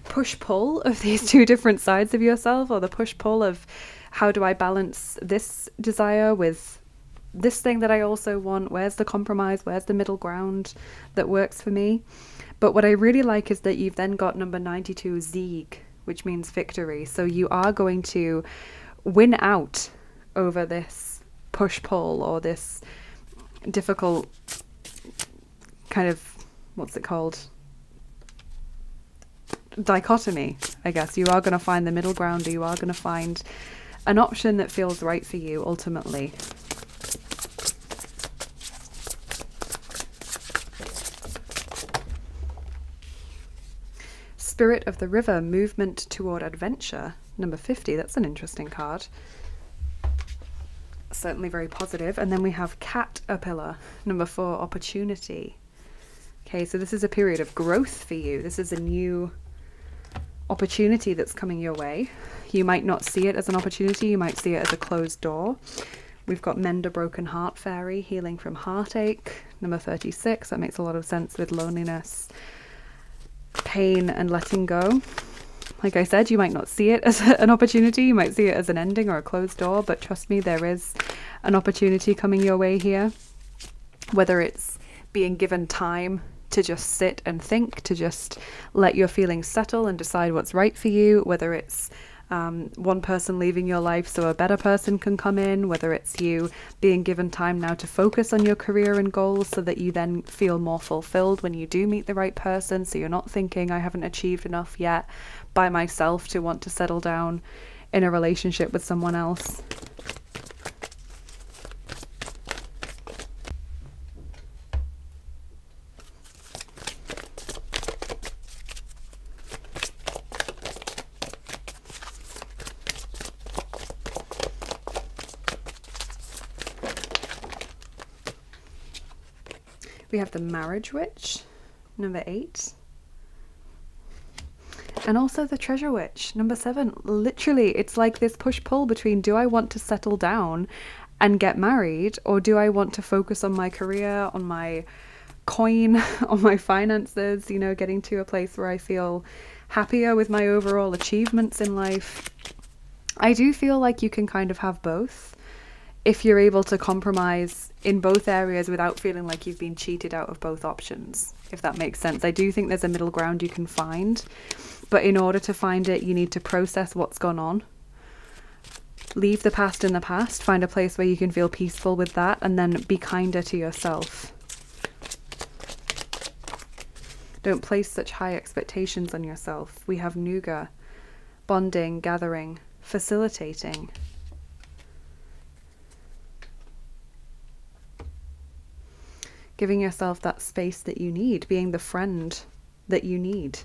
push-pull of these two different sides of yourself, or the push-pull of how do I balance this desire with this thing that I also want? Where's the compromise? Where's the middle ground that works for me? But what I really like is that you've then got number 92, Sieg, which means victory. So you are going to win out over this push-pull or this difficult kind of, what's it called? Dichotomy, I guess. You are going to find the middle ground, or you are going to find an option that feels right for you ultimately. Spirit of the River, movement toward adventure, number 50. That's an interesting card. Certainly very positive. And then we have Caterpillar, number 4, opportunity. Okay, so this is a period of growth for you. This is a new opportunity that's coming your way. You might not see it as an opportunity. You might see it as a closed door. We've got Mend a Broken Heart Fairy, healing from heartache, number 36. That makes a lot of sense with loneliness, pain, and letting go. Like I said, you might not see it as an opportunity. You might see it as an ending or a closed door, but trust me, there is an opportunity coming your way here. Whether it's being given time to just sit and think, to just let your feelings settle and decide what's right for you, whether it's one person leaving your life so a better person can come in, whether it's you being given time now to focus on your career and goals so that you then feel more fulfilled when you do meet the right person, so you're not thinking I haven't achieved enough yet by myself to want to settle down in a relationship with someone else. We have the Marriage Witch, number 8. And also the Treasure Witch, number 7. Literally, it's like this push-pull between, do I want to settle down and get married, or do I want to focus on my career, on my coin, on my finances, you know, getting to a place where I feel happier with my overall achievements in life. I do feel like you can kind of have both if you're able to compromise in both areas without feeling like you've been cheated out of both options, if that makes sense. I do think there's a middle ground you can find, but in order to find it, you need to process what's gone on. Leave the past in the past, find a place where you can feel peaceful with that, and then be kinder to yourself. Don't place such high expectations on yourself. We have nougat, bonding, gathering, facilitating. Giving yourself that space that you need, being the friend that you need.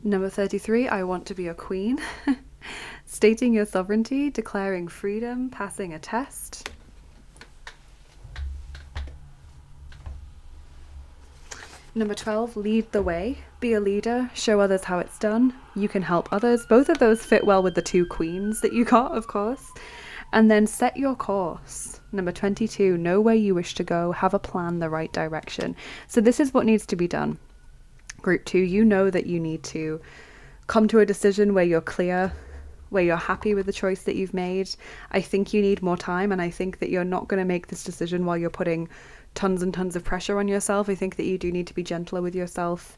Number 33, I want to be a queen. Stating your sovereignty, declaring freedom, passing a test. Number 12, lead the way. Be a leader, show others how it's done. You can help others. Both of those fit well with the 2 queens that you got, of course. And then set your course. Number 22, know where you wish to go. Have a plan, the right direction. So this is what needs to be done. Group 2, you know that you need to come to a decision where you're clear, where you're happy with the choice that you've made. I think you need more time, and I think that you're not going to make this decision while you're putting tons and tons of pressure on yourself. I think that you do need to be gentler with yourself,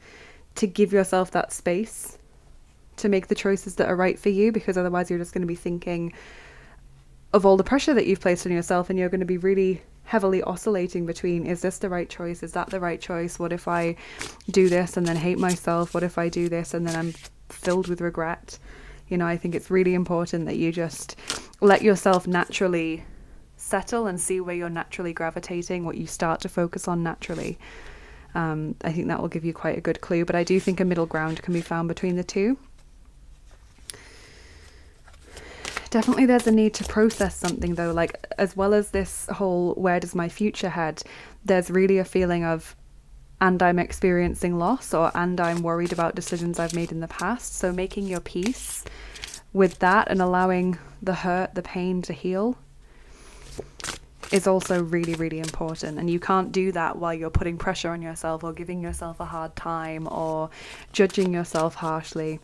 to give yourself that space to make the choices that are right for you, because otherwise you're just going to be thinking of all the pressure that you've placed on yourself, and you're going to be really heavily oscillating between, is this the right choice? Is that the right choice? What if I do this and then hate myself? What if I do this and then I'm filled with regret? You know, I think it's really important that you just let yourself naturally settle and see where you're naturally gravitating, what you start to focus on naturally. I think that will give you quite a good clue, but I do think a middle ground can be found between the 2. Definitely there's a need to process something though, like as well as this whole where does my future head, there's really a feeling of and I'm experiencing loss, or and I'm worried about decisions I've made in the past. So making your peace with that and allowing the hurt, the pain to heal is also really, really important. And you can't do that while you're putting pressure on yourself or giving yourself a hard time or judging yourself harshly.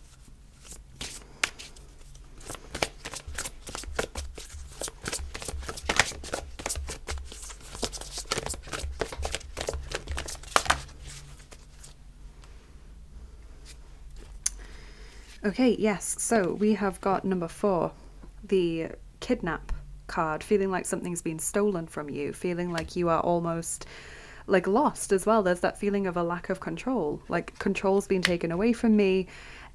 Okay, yes, so we have got number 4, the kidnap card, feeling like something's been stolen from you, feeling like you are almost like lost as well. There's that feeling of a lack of control, like control's been taken away from me,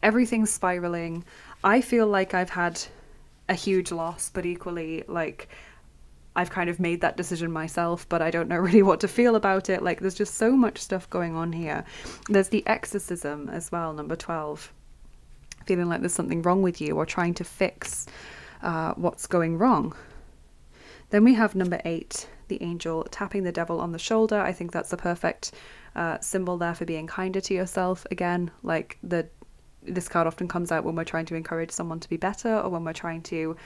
everything's spiraling. I feel like I've had a huge loss, but equally like I've kind of made that decision myself, but I don't know really what to feel about it. Like there's just so much stuff going on here. There's the exorcism as well, number 12. Feeling like there's something wrong with you or trying to fix what's going wrong. Then we have number 8, the angel tapping the devil on the shoulder. I think that's the perfect symbol there for being kinder to yourself. Again, like this card often comes out when we're trying to encourage someone to be better, or when we're trying to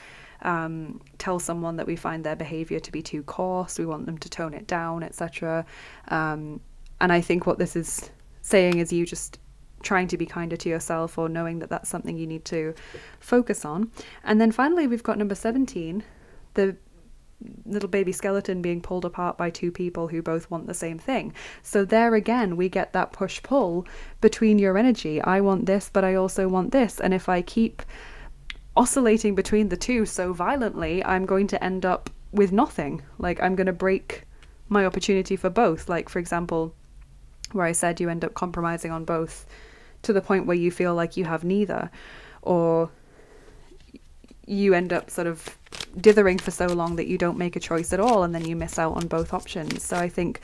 tell someone that we find their behavior to be too coarse, we want them to tone it down, etc. And I think what this is saying is you just trying to be kinder to yourself, or knowing that that's something you need to focus on. And then finally, we've got number 17, the little baby skeleton being pulled apart by two people who both want the same thing. So there again, we get that push-pull between your energy. I want this, but I also want this. And if I keep oscillating between the two so violently, I'm going to end up with nothing. Like, I'm going to break my opportunity for both. Like, for example, where I said you end up compromising on both to the point where you feel like you have neither, or you end up sort of dithering for so long that you don't make a choice at all, and then you miss out on both options. So I think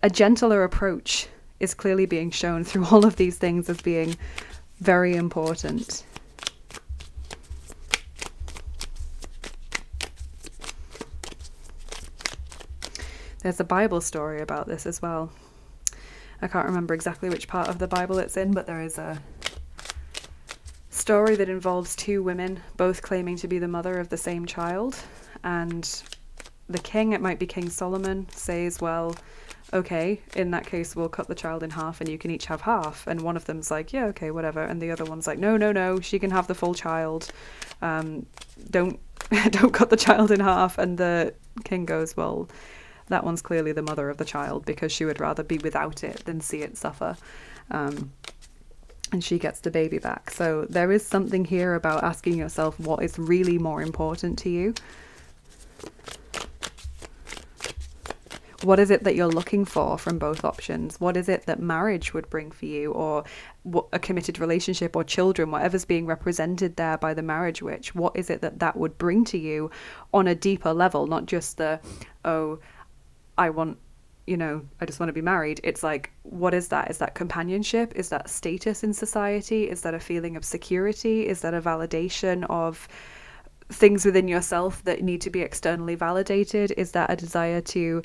a gentler approach is clearly being shown through all of these things as being very important. There's a Bible story about this as well. I can't remember exactly which part of the Bible it's in, but there is a story that involves two women both claiming to be the mother of the same child, and the king, it might be King Solomon, says, well, okay, in that case we'll cut the child in half and you can each have half. And one of them's like, yeah, okay, whatever, and the other one's like, no, she can have the full child, don't cut the child in half. And the king goes, well, that one's clearly the mother of the child, because she would rather be without it than see it suffer. And she gets the baby back. So there is something here about asking yourself what is really more important to you. What is it that you're looking for from both options? What is it that marriage would bring for you, or what, a committed relationship, or children, whatever's being represented there by the marriage witch? What is it that would bring to you on a deeper level? Not just the, oh, I want, I just want to be married. It's like, what is that? Is that companionship? Is that status in society? Is that a feeling of security? Is that a validation of things within yourself that need to be externally validated? Is that a desire to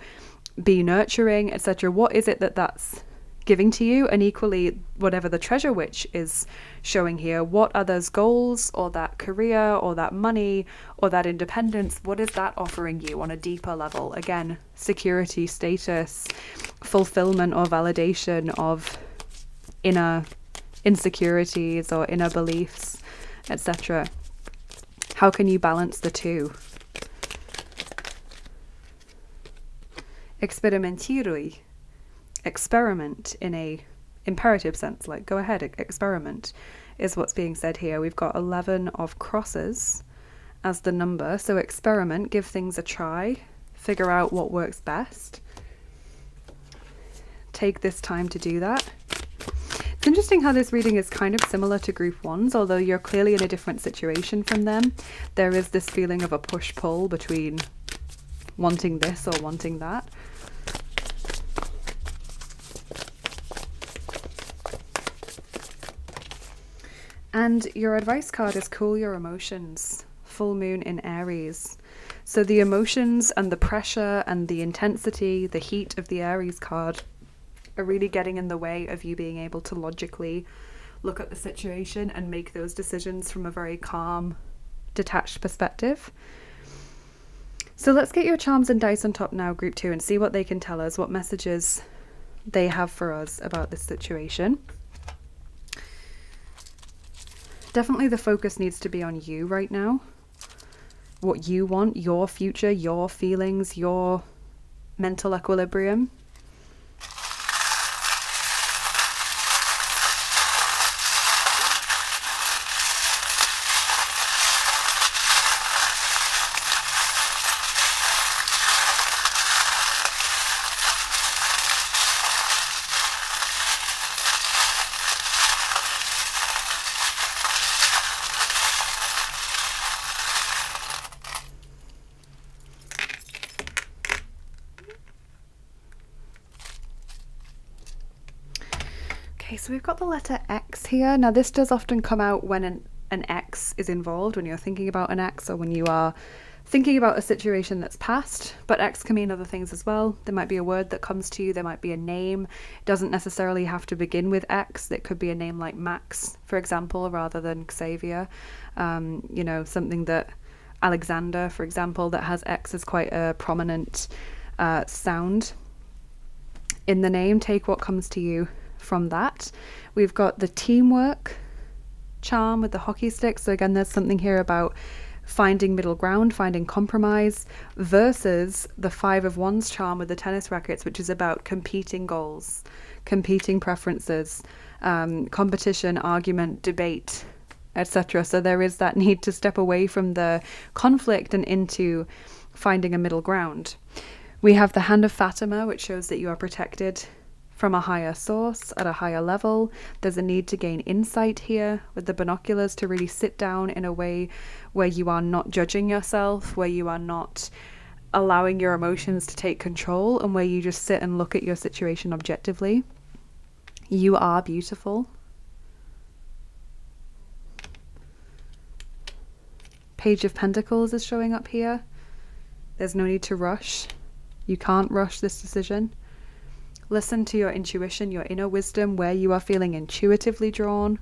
be nurturing, etc.? What is it that's giving to you? And equally, whatever the treasure witch is showing here, what are those goals, or that career, or that money, or that independence? What is that offering you on a deeper level? Again, security, status, fulfillment, or validation of inner insecurities or inner beliefs, etc. How can you balance the two? Experimentirui. Experiment in a imperative sense, like go ahead, experiment, is what's being said here. We've got 11 of crosses as the number. So experiment, give things a try, figure out what works best. Take this time to do that. It's interesting how this reading is kind of similar to group ones, although you're clearly in a different situation from them. There is this feeling of a push-pull between wanting this or wanting that. And your advice card is cool your emotions. Full moon in Aries. So the emotions and the pressure and the intensity, the heat of the Aries card are really getting in the way of you being able to logically look at the situation and make those decisions from a very calm, detached perspective. So let's get your charms and dice on top now, group 2, and see what they can tell us, what messages they have for us about this situation. Definitely the focus needs to be on you right now. What you want, your future, your feelings, your mental equilibrium. Okay, so we've got the letter X here. Now this does often come out when an X is involved, when you're thinking about an X, or when you are thinking about a situation that's past, but X can mean other things as well. There might be a word that comes to you, there might be a name. It doesn't necessarily have to begin with X. It could be a name like Max, for example, rather than Xavier. You know, something that Alexander, for example, that has X as quite a prominent sound in the name. Take what comes to you from that. We've got the teamwork charm with the hockey stick. So again, there's something here about finding middle ground, finding compromise, versus the 5 of Wands charm with the tennis rackets, which is about competing goals, competing preferences, competition, argument, debate, etc. So there is that need to step away from the conflict and into finding a middle ground. We have the Hand of Fatima, which shows that you are protected from a higher source at a higher level. There's a need to gain insight here with the binoculars, to really sit down in a way where you are not judging yourself, where you are not allowing your emotions to take control, and where you just sit and look at your situation objectively. You are beautiful. Page of Pentacles is showing up here. There's no need to rush. You can't rush this decision. Listen to your intuition, your inner wisdom, where you are feeling intuitively drawn.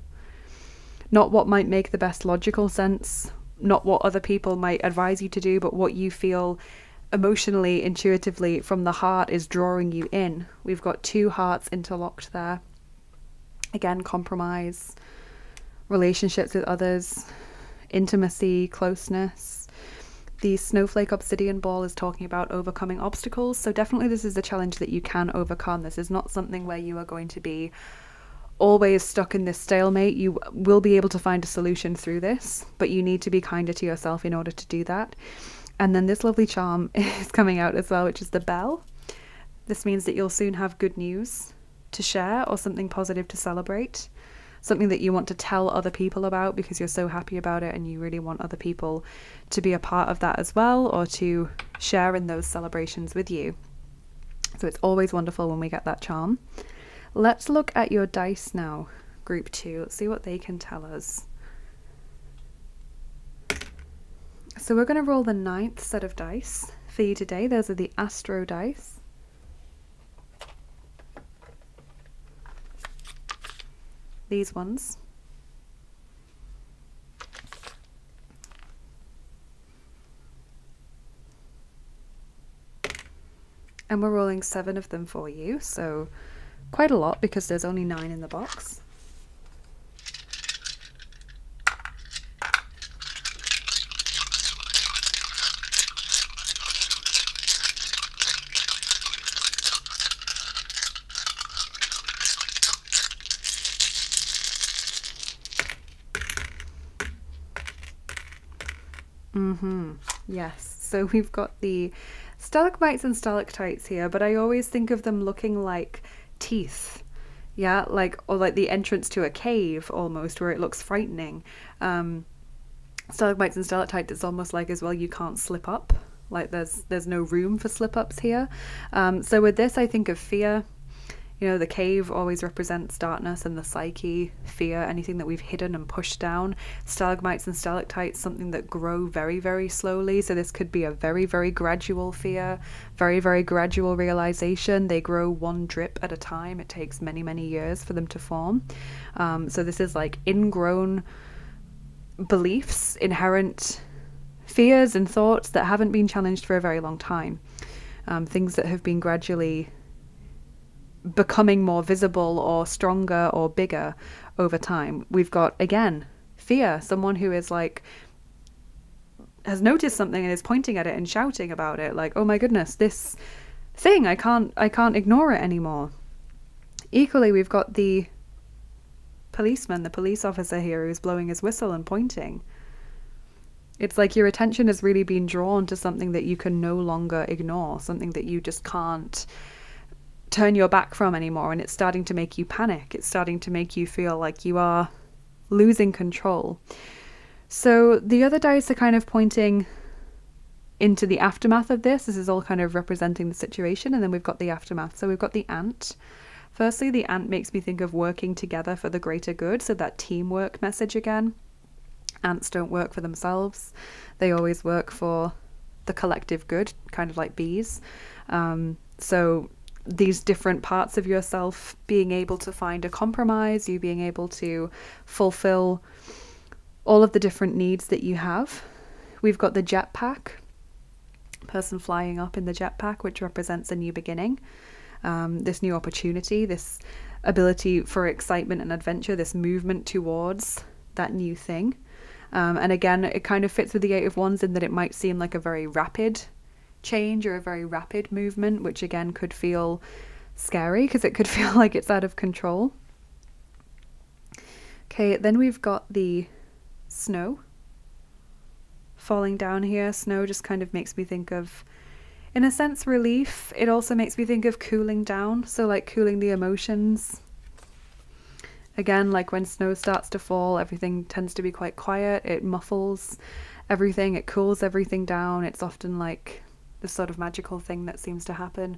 Not what might make the best logical sense, not what other people might advise you to do, but what you feel emotionally, intuitively from the heart is drawing you in. We've got 2 hearts interlocked there. Again, compromise, relationships with others, intimacy, closeness. The snowflake obsidian ball is talking about overcoming obstacles. So definitely this is a challenge that you can overcome. This is not something where you are going to be always stuck in this stalemate. You will be able to find a solution through this, but you need to be kinder to yourself in order to do that. And then this lovely charm is coming out as well, which is the bell. This means that you'll soon have good news to share, or something positive to celebrate. Something that you want to tell other people about because you're so happy about it and you really want other people to be a part of that as well, or to share in those celebrations with you. So it's always wonderful when we get that charm. Let's look at your dice now, group 2. Let's see what they can tell us. So we're going to roll the 9th set of dice for you today. Those are the Astro dice. These ones. And we're rolling 7 of them for you, so quite a lot because there's only 9 in the box. Yes, so we've got the stalagmites and stalactites here, but I always think of them looking like teeth. Yeah, like, or like the entrance to a cave almost, where it looks frightening. Stalagmites and stalactites, it's almost like as well you can't slip up. Like there's no room for slip-ups here. So with this, I think of fear. You know, the cave always represents darkness and the psyche, fear, anything that we've hidden and pushed down. Stalagmites and stalactites, something that grow very, very slowly. So this could be a very, very gradual fear, very, very gradual realization. They grow 1 drip at a time. It takes many, many years for them to form. So this is like ingrown beliefs, inherent fears and thoughts that haven't been challenged for a very long time. Things that have been gradually becoming more visible or stronger or bigger over time. We've got, again, fear, someone who is like, has noticed something and is pointing at it and shouting about it, like, oh my goodness, this thing, I can't ignore it anymore. Equally, we've got the policeman, the police officer here, who's blowing his whistle and pointing. It's like your attention has really been drawn to something that you can no longer ignore, something that you just can't turn your back from anymore, and it's starting to make you panic. It's starting to make you feel like you are losing control. So the other dice are kind of pointing into the aftermath of this. This is all kind of representing the situation, and then we've got the aftermath. So we've got the ant. Firstly, the ant makes me think of working together for the greater good, so that teamwork message again. Ants don't work for themselves. They always work for the collective good, kind of like bees. So these different parts of yourself being able to find a compromise, you being able to fulfill all of the different needs that you have. We've got the jetpack, person flying up in the jetpack, which represents a new beginning, this new opportunity, this ability for excitement and adventure, this movement towards that new thing. And again, it kind of fits with the Eight of Wands in that it might seem like a very rapid change or a very rapid movement, which again could feel scary because it could feel like it's out of control. Okay, then we've got the snow falling down here. Snow just kind of makes me think of, in a sense, relief. It also makes me think of cooling down, so like cooling the emotions. Again, like when snow starts to fall, everything tends to be quite quiet. It muffles everything, it cools everything down. It's often like this sort of magical thing that seems to happen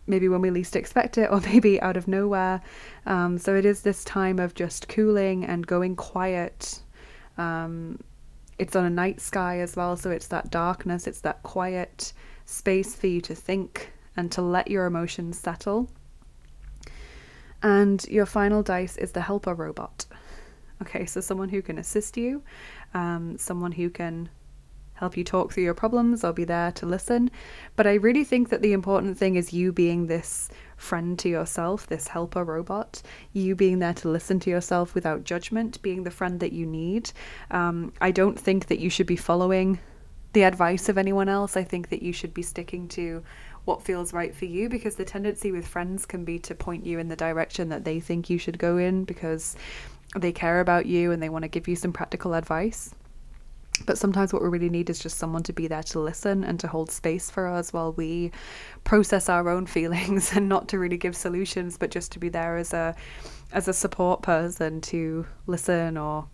maybe when we least expect it, or maybe out of nowhere. So it is this time of just cooling and going quiet. It's on a night sky as well, so it's that darkness, it's that quiet space for you to think and to let your emotions settle. And your final dice is the helper robot. Okay, so someone who can assist you, someone who can help you talk through your problems or be there to listen. But I really think that the important thing is you being this friend to yourself, this helper robot, you being there to listen to yourself without judgment, being the friend that you need. I don't think that you should be following the advice of anyone else. I think that you should be sticking to what feels right for you, because the tendency with friends can be to point you in the direction that they think you should go in because they care about you and they want to give you some practical advice. But sometimes what we really need is just someone to be there to listen and to hold space for us while we process our own feelings, and not to really give solutions, but just to be there as a support person to listen or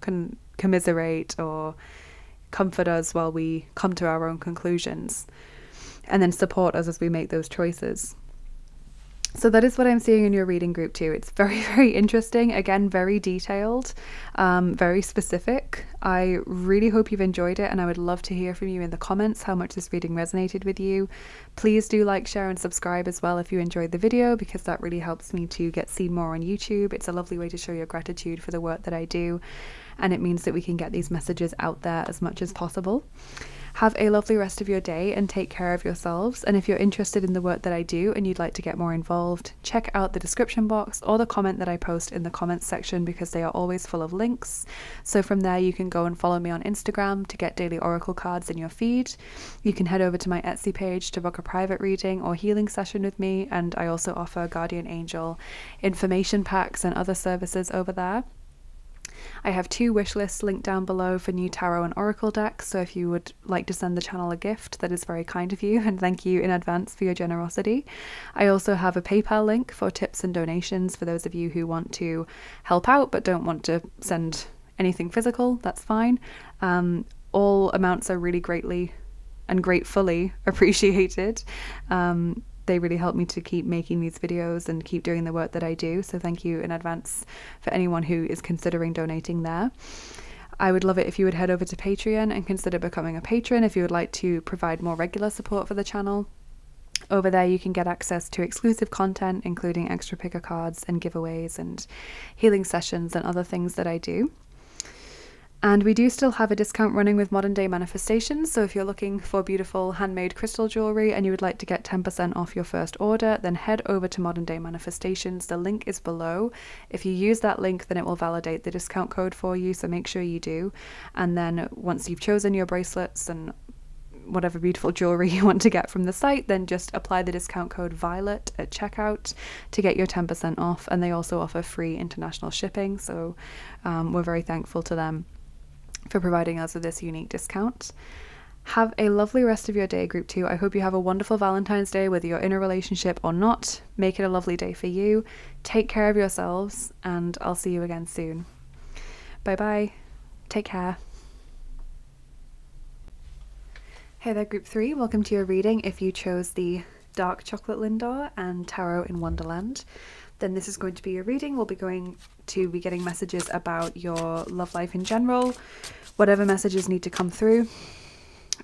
commiserate or comfort us while we come to our own conclusions, and then support us as we make those choices. So that is what I'm seeing in your reading group too. It's very, very interesting. Again, very detailed, very specific. I really hope you've enjoyed it, and I would love to hear from you in the comments how much this reading resonated with you. Please do like, share and subscribe as well if you enjoyed the video, because that really helps me to get seen more on YouTube. It's a lovely way to show your gratitude for the work that I do, and it means that we can get these messages out there as much as possible. Have a lovely rest of your day and take care of yourselves. And if you're interested in the work that I do and you'd like to get more involved, check out the description box or the comment that I post in the comments section, because they are always full of links. So from there you can go and follow me on Instagram to get daily oracle cards in your feed. You can head over to my Etsy page to book a private reading or healing session with me, and I also offer guardian angel information packs and other services over there. I have 2 wish lists linked down below for new tarot and oracle decks, so if you would like to send the channel a gift, that is very kind of you, and thank you in advance for your generosity. I also have a PayPal link for tips and donations for those of you who want to help out but don't want to send anything physical. That's fine. All amounts are really greatly and gratefully appreciated. They really help me to keep making these videos and keep doing the work that I do, so thank you in advance for anyone who is considering donating there. I would love it if you would head over to Patreon and consider becoming a patron if you would like to provide more regular support for the channel. Over there you can get access to exclusive content, including extra picker cards and giveaways and healing sessions and other things that I do. And we do still have a discount running with Modern Day Manifestations, so if you're looking for beautiful handmade crystal jewellery and you would like to get 10% off your first order, then head over to Modern Day Manifestations. The link is below. If you use that link, then it will validate the discount code for you, so make sure you do. And then once you've chosen your bracelets and whatever beautiful jewellery you want to get from the site, then just apply the discount code VIOLET at checkout to get your 10% off. And they also offer free international shipping, so we're very thankful to them for providing us with this unique discount. Have a lovely rest of your day, group 2. I hope you have a wonderful Valentine's Day, whether you're in a relationship or not. Make it a lovely day for you. Take care of yourselves, and I'll see you again soon. Bye bye. Take care. Hey there, group 3. Welcome to your reading. If you chose the Dark Chocolate Lindor and Tarot in Wonderland, then this is going to be your reading. We'll be going to be getting messages about your love life in general, whatever messages need to come through.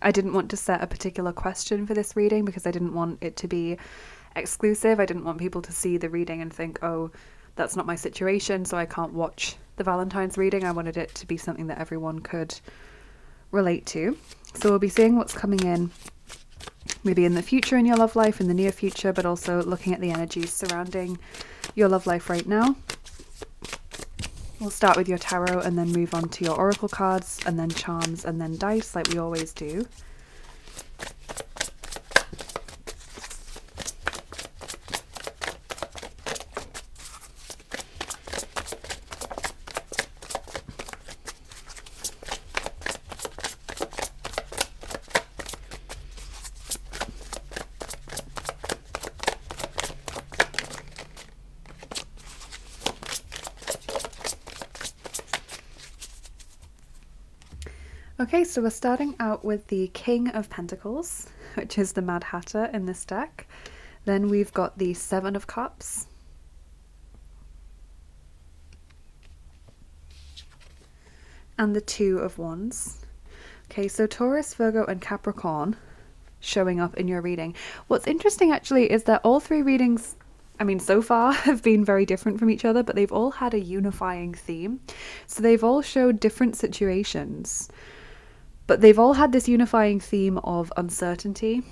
I didn't want to set a particular question for this reading because I didn't want it to be exclusive. I didn't want people to see the reading and think, oh, that's not my situation, so I can't watch the Valentine's reading. I wanted it to be something that everyone could relate to. So we'll be seeing what's coming in maybe in the future in your love life, in the near future, but also looking at the energies surrounding your love life right now. We'll start with your tarot and then move on to your oracle cards and then charms and then dice like we always do. Okay, so we're starting out with the King of Pentacles, which is the Mad Hatter in this deck. Then we've got the Seven of Cups. And the Two of Wands. Okay, so Taurus, Virgo, and Capricorn showing up in your reading. What's interesting actually is that all three readings, I mean, so far have been very different from each other, but they've all had a unifying theme. So they've all showed different situations. But they've all had this unifying theme of uncertainty,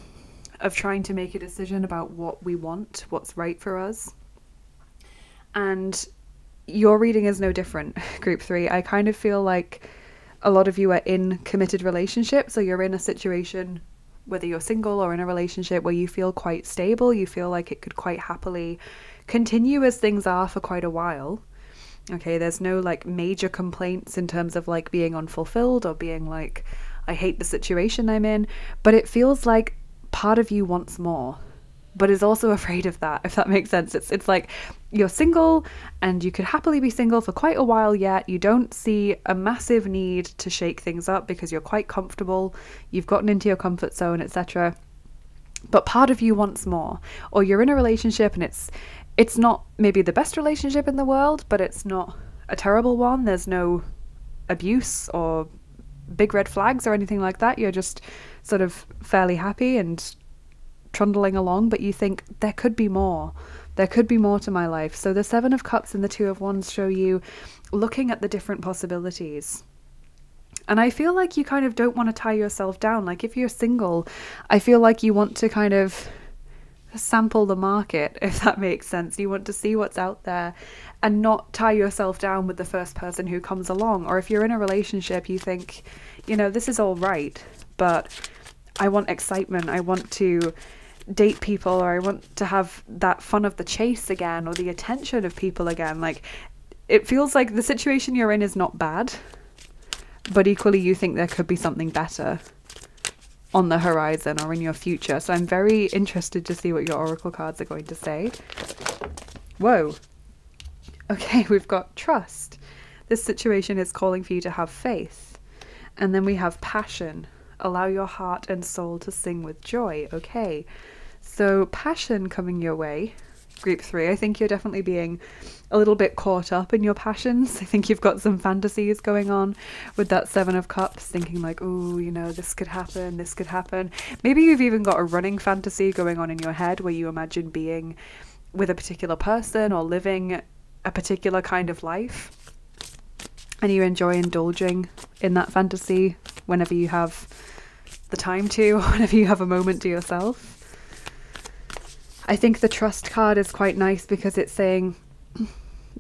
of trying to make a decision about what we want, what's right for us. And your reading is no different, Group 3. I kind of feel like a lot of you are in committed relationships, so you're in a situation, whether you're single or in a relationship, where you feel quite stable, you feel like it could quite happily continue as things are for quite a while. Okay, there's no like major complaints in terms of like being unfulfilled or being like, I hate the situation I'm in, but it feels like part of you wants more, but is also afraid of that, if that makes sense. It's like you're single and you could happily be single for quite a while yet. You don't see a massive need to shake things up because you're quite comfortable, you've gotten into your comfort zone, etc. But part of you wants more. Or you're in a relationship and it's not maybe the best relationship in the world, but it's not a terrible one. There's no abuse or big red flags or anything like that. You're just sort of fairly happy and trundling along, but you think there could be more. There could be more to my life. So the Seven of Cups and the Two of Wands show you looking at the different possibilities. And I feel like you kind of don't want to tie yourself down. Like if you're single, I feel like you want to kind of sample the market, if that makes sense. You want to see what's out there and not tie yourself down with the first person who comes along. Or if you're in a relationship, you think, you know, this is all right, but I want excitement. I want to date people, or I want to have that fun of the chase again, or the attention of people again. Like it feels like the situation you're in is not bad, but equally you think there could be something better on the horizon or in your future. So I'm very interested to see what your oracle cards are going to say. Whoa. Okay, we've got trust. This situation is calling for you to have faith. And then we have passion. Allow your heart and soul to sing with joy. Okay, so passion coming your way, Group 3. I think you're definitely being a little bit caught up in your passions. I think you've got some fantasies going on with that Seven of Cups, thinking like, oh, you know, this could happen, this could happen. Maybe you've even got a running fantasy going on in your head where you imagine being with a particular person or living a particular kind of life. And you enjoy indulging in that fantasy whenever you have the time to, whenever you have a moment to yourself. I think the trust card is quite nice because it's saying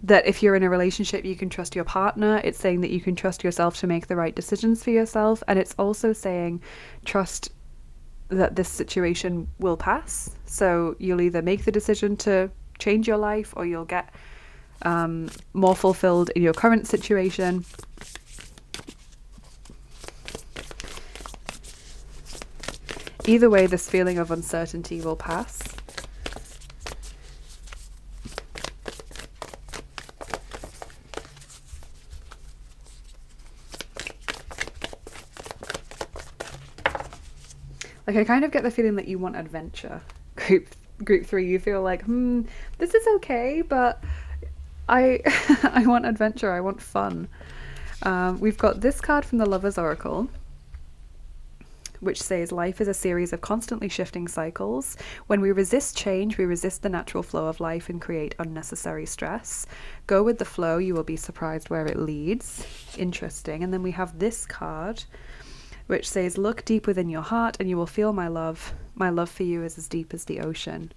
that if you're in a relationship, you can trust your partner. It's saying that you can trust yourself to make the right decisions for yourself. And it's also saying trust that this situation will pass. So you'll either make the decision to change your life, or you'll get more fulfilled in your current situation. Either way, this feeling of uncertainty will pass. Like, I kind of get the feeling that you want adventure. Group 3, you feel like, this is okay, but I want adventure, I want fun. We've got this card from the Lover's Oracle, which says, life is a series of constantly shifting cycles. When we resist change, we resist the natural flow of life and create unnecessary stress. Go with the flow, you will be surprised where it leads. Interesting. And then we have this card, which says, look deep within your heart and you will feel my love. My love for you is as deep as the ocean.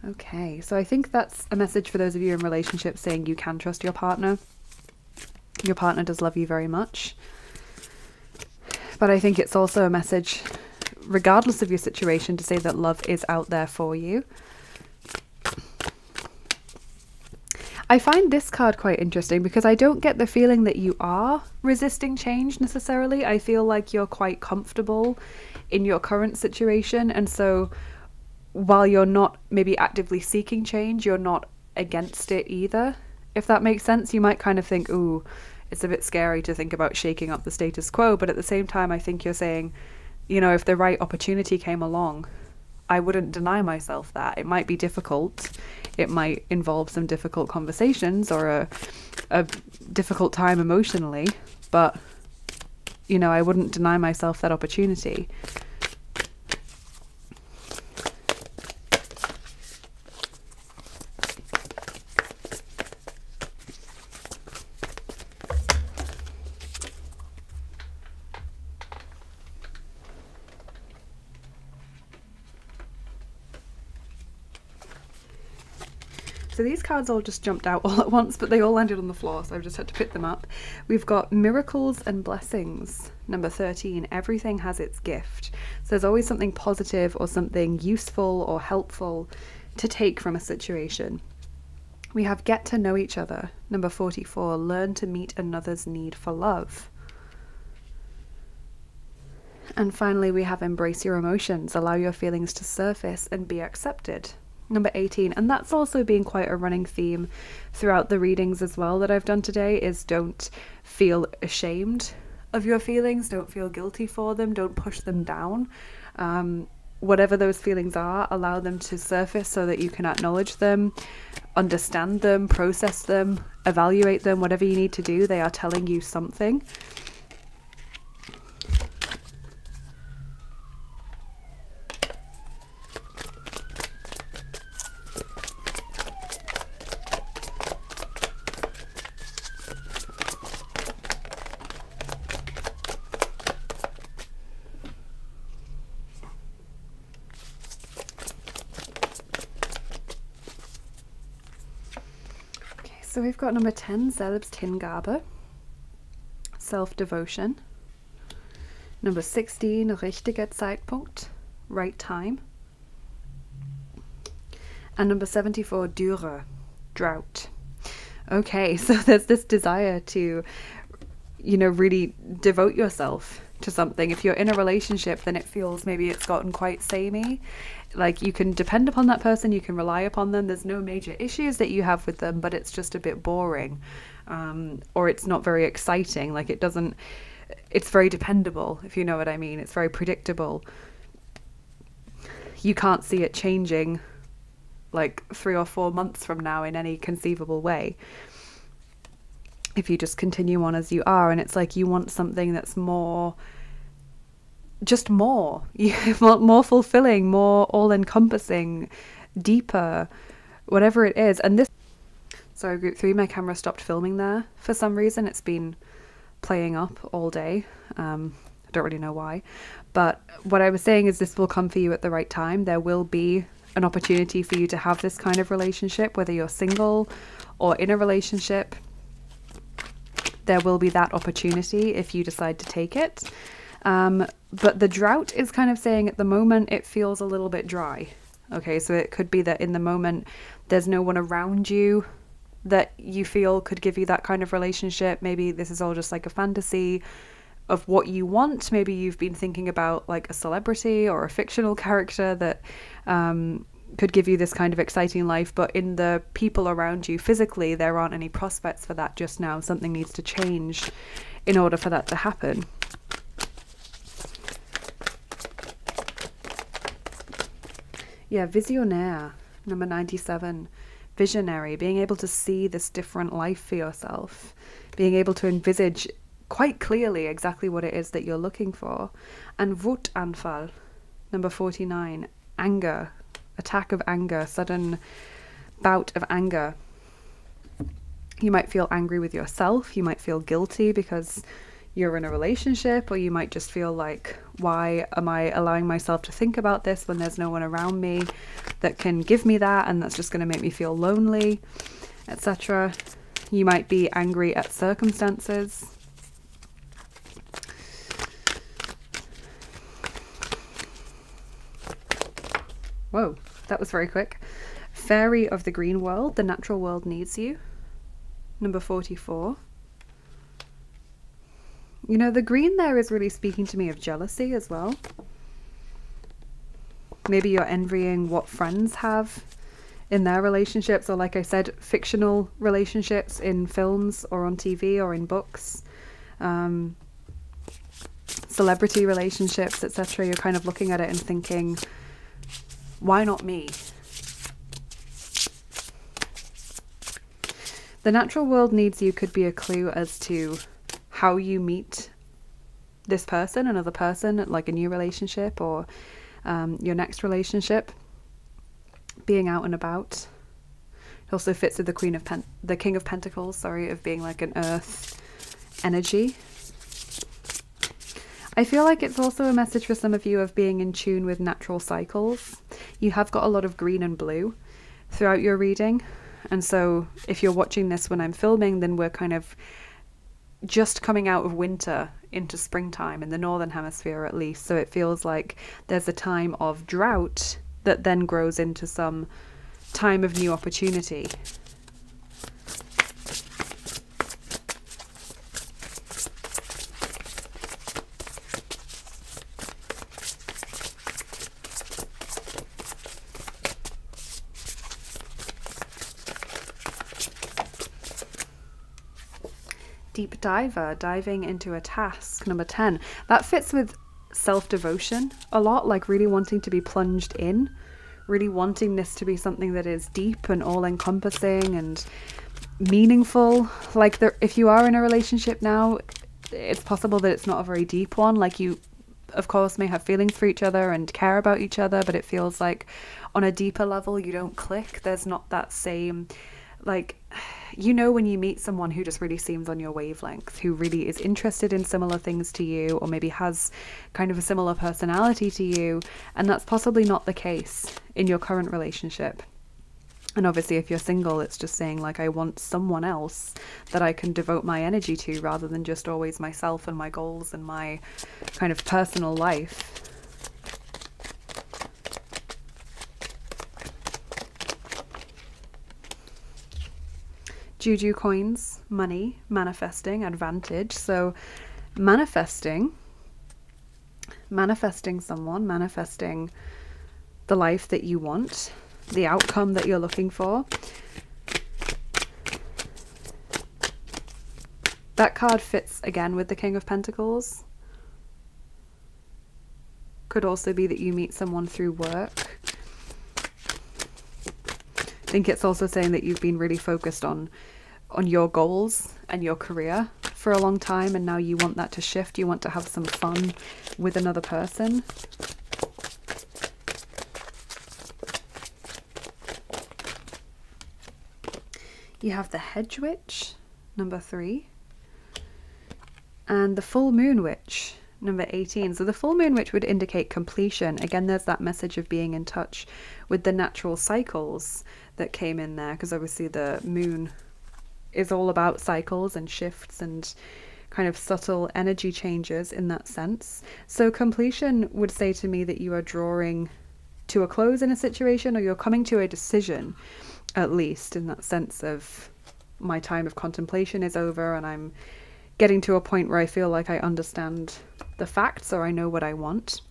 Okay, so I think that's a message for those of you in relationships saying you can trust your partner. Your partner does love you very much. But I think it's also a message, regardless of your situation, to say that love is out there for you. I find this card quite interesting because I don't get the feeling that you are resisting change necessarily. I feel like you're quite comfortable in your current situation, and so while you're not maybe actively seeking change, you're not against it either. If that makes sense, you might kind of think, ooh, it's a bit scary to think about shaking up the status quo, but at the same time, I think you're saying, you know, if the right opportunity came along, I wouldn't deny myself that. It might be difficult. It might involve some difficult conversations or a difficult time emotionally, but, you know, I wouldn't deny myself that opportunity. So these cards all just jumped out all at once, but they all landed on the floor, so I've just had to pick them up. We've got miracles and blessings. Number 13, everything has its gift. So there's always something positive or something useful or helpful to take from a situation. We have get to know each other. Number 44, learn to meet another's need for love. And finally, we have embrace your emotions, allow your feelings to surface and be accepted. Number 18, and that's also been quite a running theme throughout the readings as well that I've done today, is don't feel ashamed of your feelings, don't feel guilty for them, don't push them down. Whatever those feelings are, allow them to surface so that you can acknowledge them, understand them, process them, evaluate them, whatever you need to do. They are telling you something. So we've got number 10, Selbsthingabe, self-devotion. Number 16, richtiger Zeitpunkt, right time. And number 74, Dürre, drought. Okay, so there's this desire to, you know, really devote yourself to something. If you're in a relationship, then it feels maybe it's gotten quite samey. Like you can depend upon that person, you can rely upon them, there's no major issues that you have with them, but it's just a bit boring, or it's not very exciting. Like it's very dependable, if you know what I mean. It's very predictable. You can't see it changing like 3 or 4 months from now in any conceivable way if you just continue on as you are. And it's like you want something that's more more fulfilling, more all-encompassing, deeper, whatever it is. And this, sorry, group 3, my camera stopped filming there for some reason. It's been playing up all day. I don't really know why, but what I was saying is this will come for you at the right time. There will be an opportunity for you to have this kind of relationship, whether you're single or in a relationship. There will be that opportunity if you decide to take it. But the drought is kind of saying at the moment it feels a little bit dry. Okay, so it could be that in the moment there's no one around you that you feel could give you that kind of relationship. Maybe this is all just like a fantasy of what you want. Maybe you've been thinking about like a celebrity or a fictional character that could give you this kind of exciting life, but in the people around you physically, there aren't any prospects for that just now. Something needs to change in order for that to happen. Yeah, visionnaire, number 97. Visionary, being able to see this different life for yourself, being able to envisage quite clearly exactly what it is that you're looking for. And Wutanfall, number 49. Anger, attack of anger, sudden bout of anger. You might feel angry with yourself. You might feel guilty because you're in a relationship, or you might just feel like, why am I allowing myself to think about this when there's no one around me that can give me that, and that's just going to make me feel lonely, etc. You might be angry at circumstances. Whoa, that was very quick. Fairy of the green world, the natural world needs you. Number 44. You know, the green there is really speaking to me of jealousy as well. Maybe you're envying what friends have in their relationships, or like I said, fictional relationships in films or on TV or in books. Celebrity relationships, etc. You're kind of looking at it and thinking, why not me? The natural world needs you could be a clue as to how you meet this person, another person, like a new relationship, or your next relationship, being out and about. It also fits with the King of Pentacles, sorry, of being like an earth energy. I feel like it's also a message for some of you of being in tune with natural cycles. You have got a lot of green and blue throughout your reading. And so if you're watching this when I'm filming, then we're kind of just coming out of winter into springtime in the northern hemisphere, at least. So it feels like there's a time of drought that then grows into some time of new opportunity. Deep diver, diving into a task, number 10. That fits with self-devotion a lot, like really wanting to be plunged in, really wanting this to be something that is deep and all-encompassing and meaningful. Like, if you are in a relationship now, it's possible that it's not a very deep one. Like, you of course may have feelings for each other and care about each other, but it feels like on a deeper level you don't click. There's not that same, like, you know, when you meet someone who just really seems on your wavelength, who really is interested in similar things to you, or maybe has kind of a similar personality to you, and that's possibly not the case in your current relationship. And obviously if you're single, it's just saying like, I want someone else that I can devote my energy to, rather than just always myself and my goals and my kind of personal life. Juju coins, money, manifesting, advantage. So manifesting someone, manifesting the life that you want, the outcome that you're looking for. That card fits again with the King of Pentacles. Could also be that you meet someone through work. I think it's also saying that you've been really focused on your goals and your career for a long time, and now you want that to shift. You want to have some fun with another person. You have the Hedge Witch, number 3, and the Full Moon Witch, number 18. So the Full Moon Witch would indicate completion. Again, there's that message of being in touch with the natural cycles that came in there, because obviously the moon is all about cycles and shifts and kind of subtle energy changes in that sense. So completion would say to me that you are drawing to a close in a situation, or you're coming to a decision, at least in that sense of, my time of contemplation is over and I'm getting to a point where I feel like I understand the facts, or I know what I want.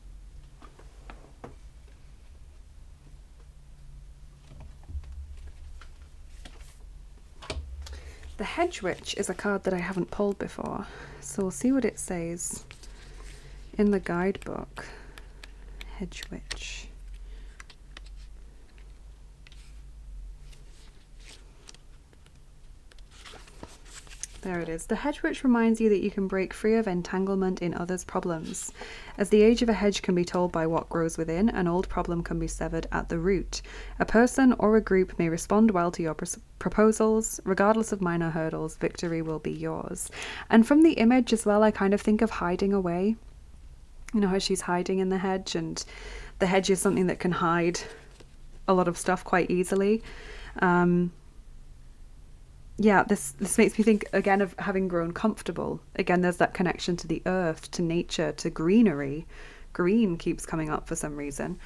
The Hedge Witch is a card that I haven't pulled before, so we'll see what it says in the guidebook. Hedge Witch. There it is. The hedge witch reminds you that you can break free of entanglement in others' problems. As the age of a hedge can be told by what grows within, an old problem can be severed at the root. A person or a group may respond well to your proposals. Regardless of minor hurdles, victory will be yours. And from the image as well, I kind of think of hiding away. You know how she's hiding in the hedge, and the hedge is something that can hide a lot of stuff quite easily. Yeah, this makes me think again of having grown comfortable. Again, there's that connection to the earth, to nature, to greenery. Green keeps coming up for some reason.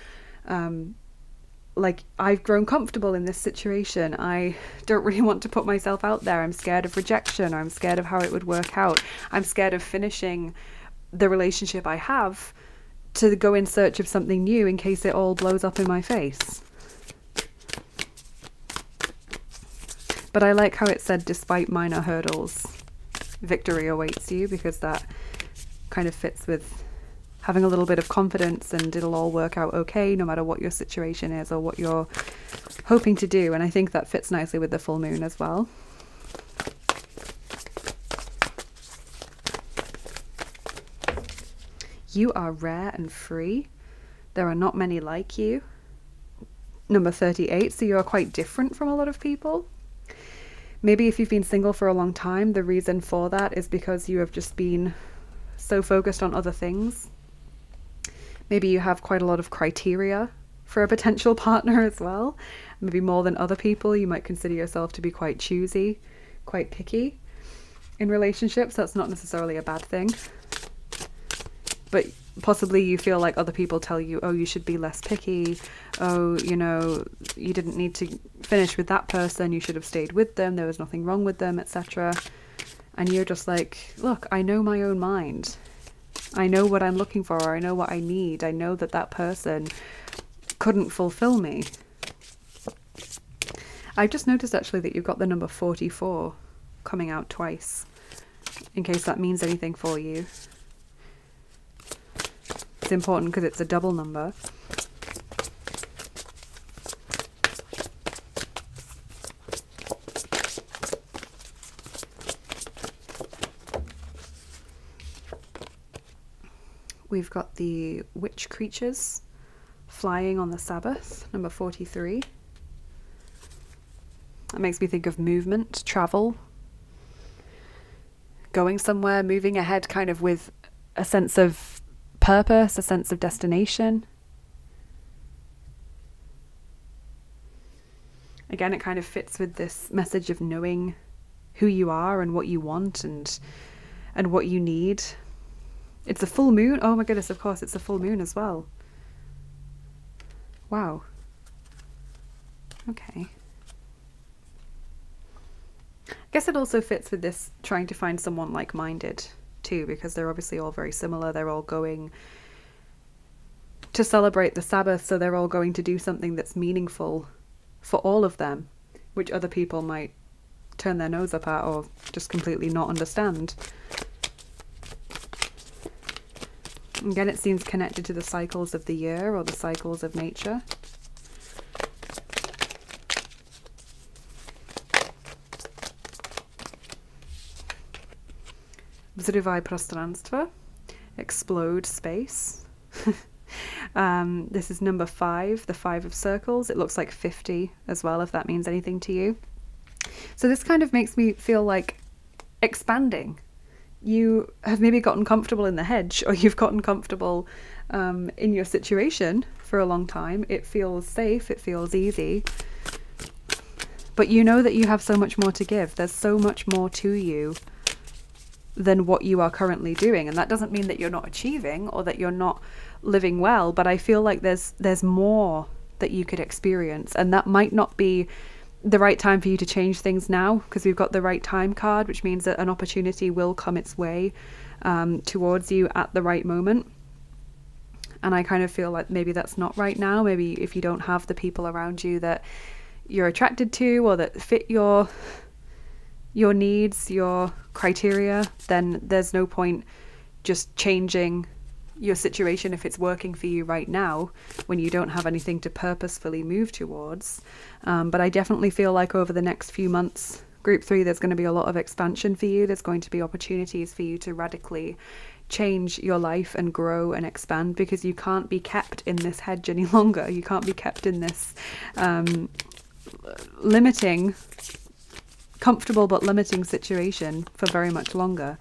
Like, I've grown comfortable in this situation. I don't really want to put myself out there. I'm scared of rejection, or I'm scared of how it would work out. I'm scared of finishing the relationship I have to go in search of something new in case it all blows up in my face. But I like how it said, despite minor hurdles, victory awaits you, because that kind of fits with having a little bit of confidence and it'll all work out okay, no matter what your situation is or what you're hoping to do. And I think that fits nicely with the full moon as well. You are rare and free. There are not many like you. Number 38, so you are quite different from a lot of people. Maybe if you've been single for a long time, the reason for that is because you have just been so focused on other things. Maybe you have quite a lot of criteria for a potential partner as well. Maybe more than other people. You might consider yourself to be quite choosy, quite picky in relationships. That's not necessarily a bad thing. But possibly you feel like other people tell you, oh, you should be less picky. Oh, you know, you didn't need to finish with that person. You should have stayed with them. There was nothing wrong with them, etc. And you're just like, look, I know my own mind. I know what I'm looking for. Or I know what I need. I know that that person couldn't fulfill me. I've just noticed actually that you've got the number 44 coming out twice, in case that means anything for you. It's important because it's a double number. We've got the witch creatures flying on the Sabbath, number 43. That makes me think of movement, travel, going somewhere, moving ahead kind of with a sense of purpose, a sense of destination. Again, it kind of fits with this message of knowing who you are and what you want and what you need. It's a full moon. Oh my goodness, of course, it's a full moon as well. Wow. Okay. I guess it also fits with this trying to find someone like-minded too, because they're obviously all very similar. They're all going to celebrate the Sabbath, so they're all going to do something that's meaningful for all of them, which other people might turn their nose up at or just completely not understand. Again, it seems connected to the cycles of the year or the cycles of nature. Vzrywaj prostranstwo, explode space. This is number 5, the 5 of circles. It looks like 50 as well, if that means anything to you. So this kind of makes me feel like expanding. You have maybe gotten comfortable in the hedge, or you've gotten comfortable in your situation for a long time. It feels safe, it feels easy. But you know that you have so much more to give. There's so much more to you than what you are currently doing. And that doesn't mean that you're not achieving or that you're not living well, but I feel like there's more that you could experience, and that might not be the right time for you to change things now, because we've got the right time card, which means that an opportunity will come its way towards you at the right moment. And I kind of feel like maybe that's not right now. Maybe if you don't have the people around you that you're attracted to or that fit your needs, your criteria, then there's no point just changing your situation if it's working for you right now when you don't have anything to purposefully move towards. But I definitely feel like over the next few months Group 3, there's going to be a lot of expansion for you. There's going to be opportunities for you to radically change your life and grow and expand, because you can't be kept in this hedge any longer. You can't be kept in this limiting, comfortable but limiting situation for very much longer.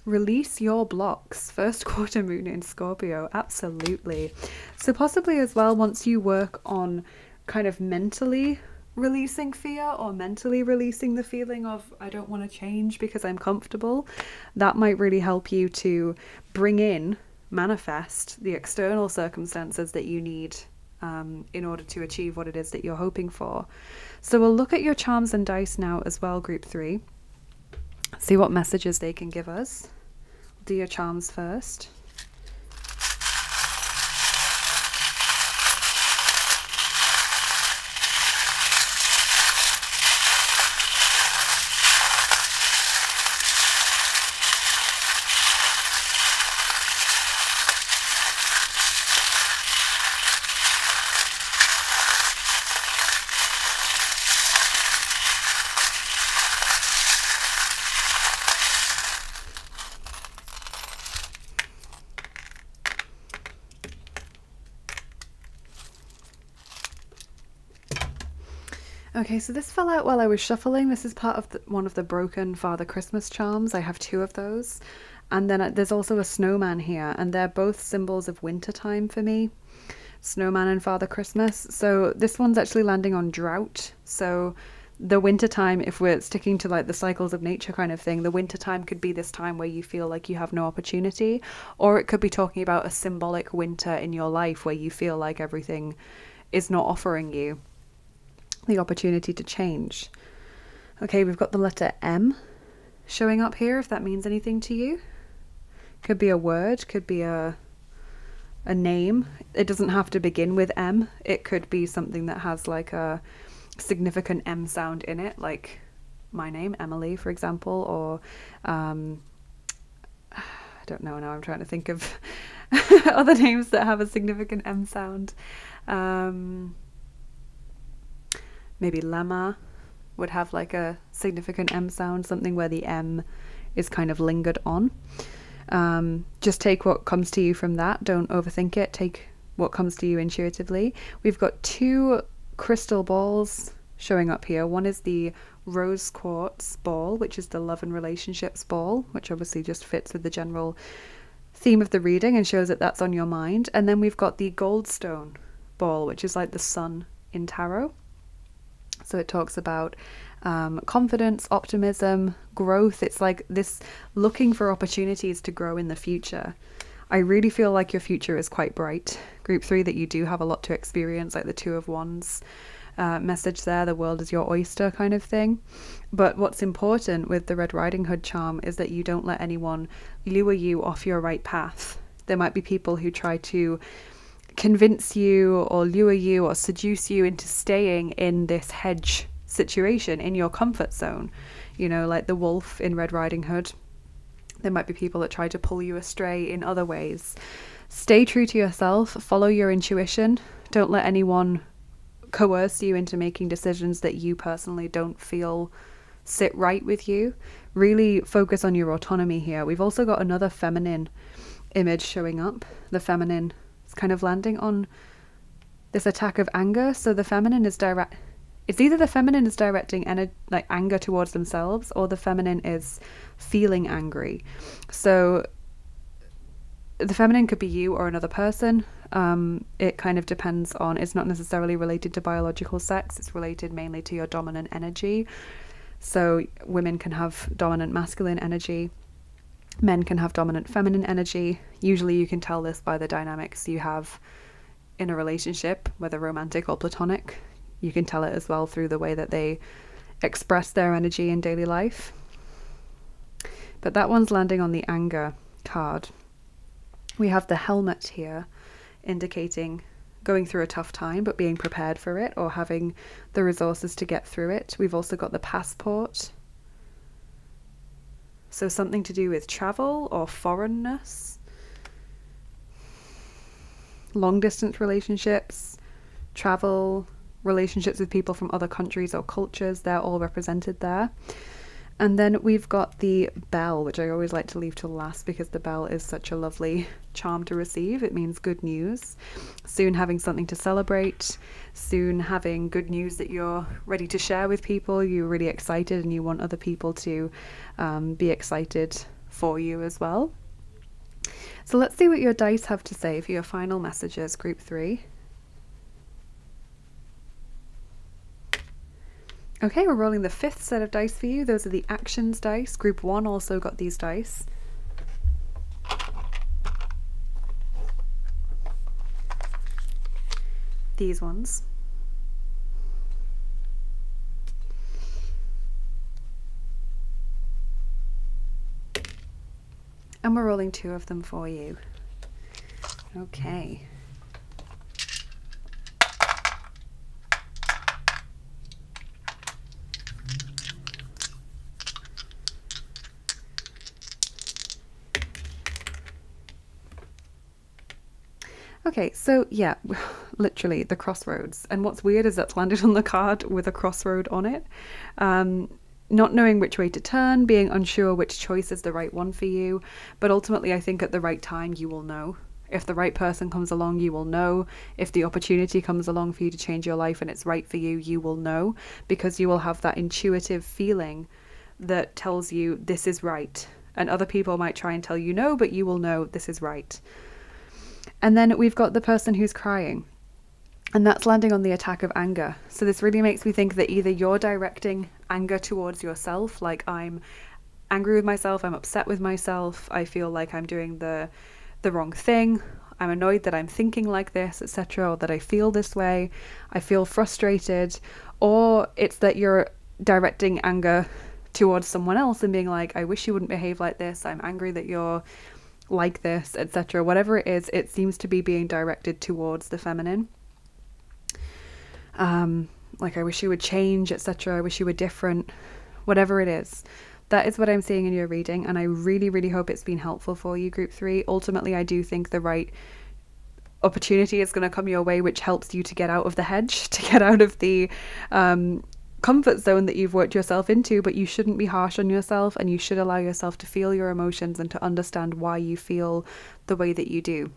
Release your blocks. First quarter moon in Scorpio. Absolutely. So possibly as well, once you work on kind of mentally releasing fear, or mentally releasing the feeling of I don't want to change because I'm comfortable, that might really help you to bring in, manifest the external circumstances that you need in order to achieve what it is that you're hoping for. So we'll look at your charms and dice now as well, group 3. See what messages they can give us. Do your charms first. Okay, so this fell out while I was shuffling. This is part of one of the broken Father Christmas charms. I have 2 of those. And then there's also a snowman here, and they're both symbols of winter time for me. Snowman and Father Christmas. So this one's actually landing on drought. So the winter time, if we're sticking to like the cycles of nature kind of thing, the winter time could be this time where you feel like you have no opportunity, or it could be talking about a symbolic winter in your life where you feel like everything is not offering you the opportunity to change. Okay, we've got the letter M showing up here, if that means anything to you. Could be a word, could be a name. It doesn't have to begin with M. It could be something that has like a significant M sound in it, like my name, Emily, for example, or I don't know now, I'm trying to think of other names that have a significant M sound. Maybe Lemma would have like a significant M sound, something where the M is kind of lingered on. Just take what comes to you from that. Don't overthink it. Take what comes to you intuitively. We've got 2 crystal balls showing up here. One is the rose quartz ball, which is the love and relationships ball, which obviously just fits with the general theme of the reading and shows that that's on your mind. And then we've got the goldstone ball, which is like the sun in tarot. So it talks about confidence, optimism, growth. It's like this looking for opportunities to grow in the future. I really feel like your future is quite bright. Group 3, that you do have a lot to experience, like the 2 of Wands message there, the world is your oyster kind of thing. But what's important with the Red Riding Hood charm is that you don't let anyone lure you off your right path. There might be people who try to convince you or lure you or seduce you into staying in this hedge situation, in your comfort zone, you know, like the wolf in Red Riding Hood. There might be people that try to pull you astray in other ways. Stay true to yourself, follow your intuition. Don't let anyone coerce you into making decisions that you personally don't feel sit right with you. Really focus on your autonomy here. We've also got another feminine image showing up. The feminine kind of landing on this attack of anger. So the feminine is it's either the feminine is directing like anger towards themselves, or the feminine is feeling angry. So the feminine could be you or another person. It kind of depends on, it's not necessarily related to biological sex, it's related mainly to your dominant energy. So women can have dominant masculine energy, men can have dominant feminine energy. Usually you can tell this by the dynamics you have in a relationship, whether romantic or platonic. You can tell it as well through the way that they express their energy in daily life. But that one's landing on the anger card. We have the helmet here, indicating going through a tough time but being prepared for it, or having the resources to get through it. We've also got the passport, So something to do with travel or foreignness, long distance relationships, travel, relationships with people from other countries or cultures, they're all represented there. And then we've got the bell, which I always like to leave till last because the bell is such a lovely charm to receive. It means good news. Soon having something to celebrate, soon having good news that you're ready to share with people. You're really excited and you want other people to be excited for you as well. So let's see what your dice have to say for your final messages, group 3. Okay, we're rolling the 5th set of dice for you. Those are the actions dice. Group 1 also got these dice. These ones. And we're rolling 2 of them for you. Okay. Okay, so yeah, literally the crossroads. And what's weird is that's landed on the card with a crossroad on it. Not knowing which way to turn, being unsure which choice is the right one for you. But ultimately, I think at the right time, you will know. If the right person comes along, you will know. If the opportunity comes along for you to change your life and it's right for you, you will know. Because you will have that intuitive feeling that tells you this is right. And other people might try and tell you no, but you will know this is right. And then we've got the person who's crying, and that's landing on the attack of anger. So this really makes me think that either you're directing anger towards yourself, like I'm angry with myself, I'm upset with myself, I feel like I'm doing the wrong thing, I'm annoyed that I'm thinking like this, etc., or that I feel this way, I feel frustrated, or it's that you're directing anger towards someone else and being like, I wish you wouldn't behave like this, I'm angry that you're like this, etc. Whatever it is, it seems to be being directed towards the feminine. Like I wish you would change, etc. I wish you were different. Whatever it is, that is what I'm seeing in your reading, and I really, really hope it's been helpful for you, group 3. Ultimately, I do think the right opportunity is going to come your way, which helps you to get out of the hedge, to get out of the comfort zone that you've worked yourself into, but you shouldn't be harsh on yourself, and you should allow yourself to feel your emotions and to understand why you feel the way that you do.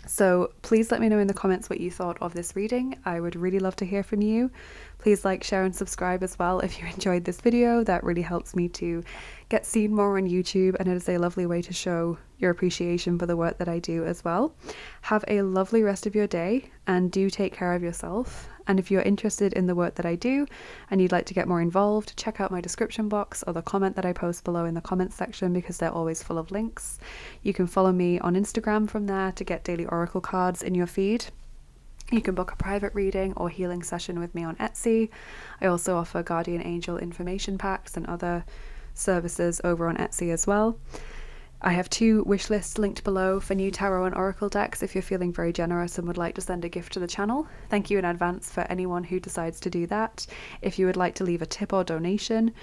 So please let me know in the comments what you thought of this reading. I would really love to hear from you. Please like, share and subscribe as well if you enjoyed this video. That really helps me to get seen more on YouTube, and it is a lovely way to show your appreciation for the work that I do as well. Have a lovely rest of your day, and do take care of yourself. And if you're interested in the work that I do and you'd like to get more involved, check out my description box or the comment that I post below in the comments section, because they're always full of links. You can follow me on Instagram from there to get daily oracle cards in your feed. You can book a private reading or healing session with me on Etsy. I also offer guardian angel information packs and other services over on Etsy as well. I have 2 wish lists linked below for new tarot and oracle decks if you're feeling very generous and would like to send a gift to the channel. Thank you in advance for anyone who decides to do that. If you would like to leave a tip or donation,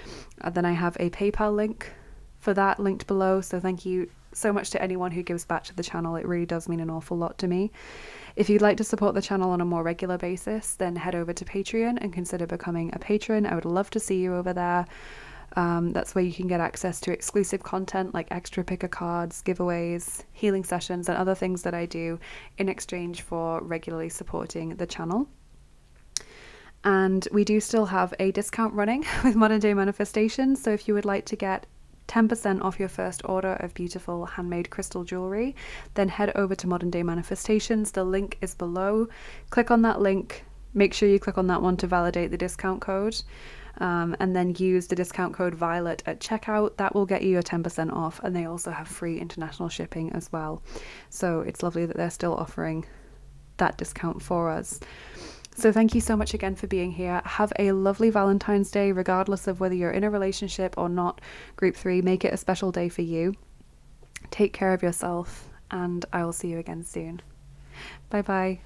then I have a PayPal link for that linked below. So thank you so much to anyone who gives back to the channel. It really does mean an awful lot to me. If you'd like to support the channel on a more regular basis, then head over to Patreon and consider becoming a patron. I would love to see you over there. That's where you can get access to exclusive content like extra picker cards, giveaways, healing sessions, and other things that I do in exchange for regularly supporting the channel. And we do still have a discount running with Modern Day Manifestations, so if you would like to get 10% off your first order of beautiful handmade crystal jewelry, then head over to Modern Day Manifestations. The link is below. Click on that link. Make sure you click on that one to validate the discount code. And then use the discount code Violet at checkout. That will get you your 10% off, and they also have free international shipping as well. So it's lovely that they're still offering that discount for us. So thank you so much again for being here. Have a lovely Valentine's Day, regardless of whether you're in a relationship or not. Group 3, make it a special day for you. Take care of yourself, and I will see you again soon. Bye bye.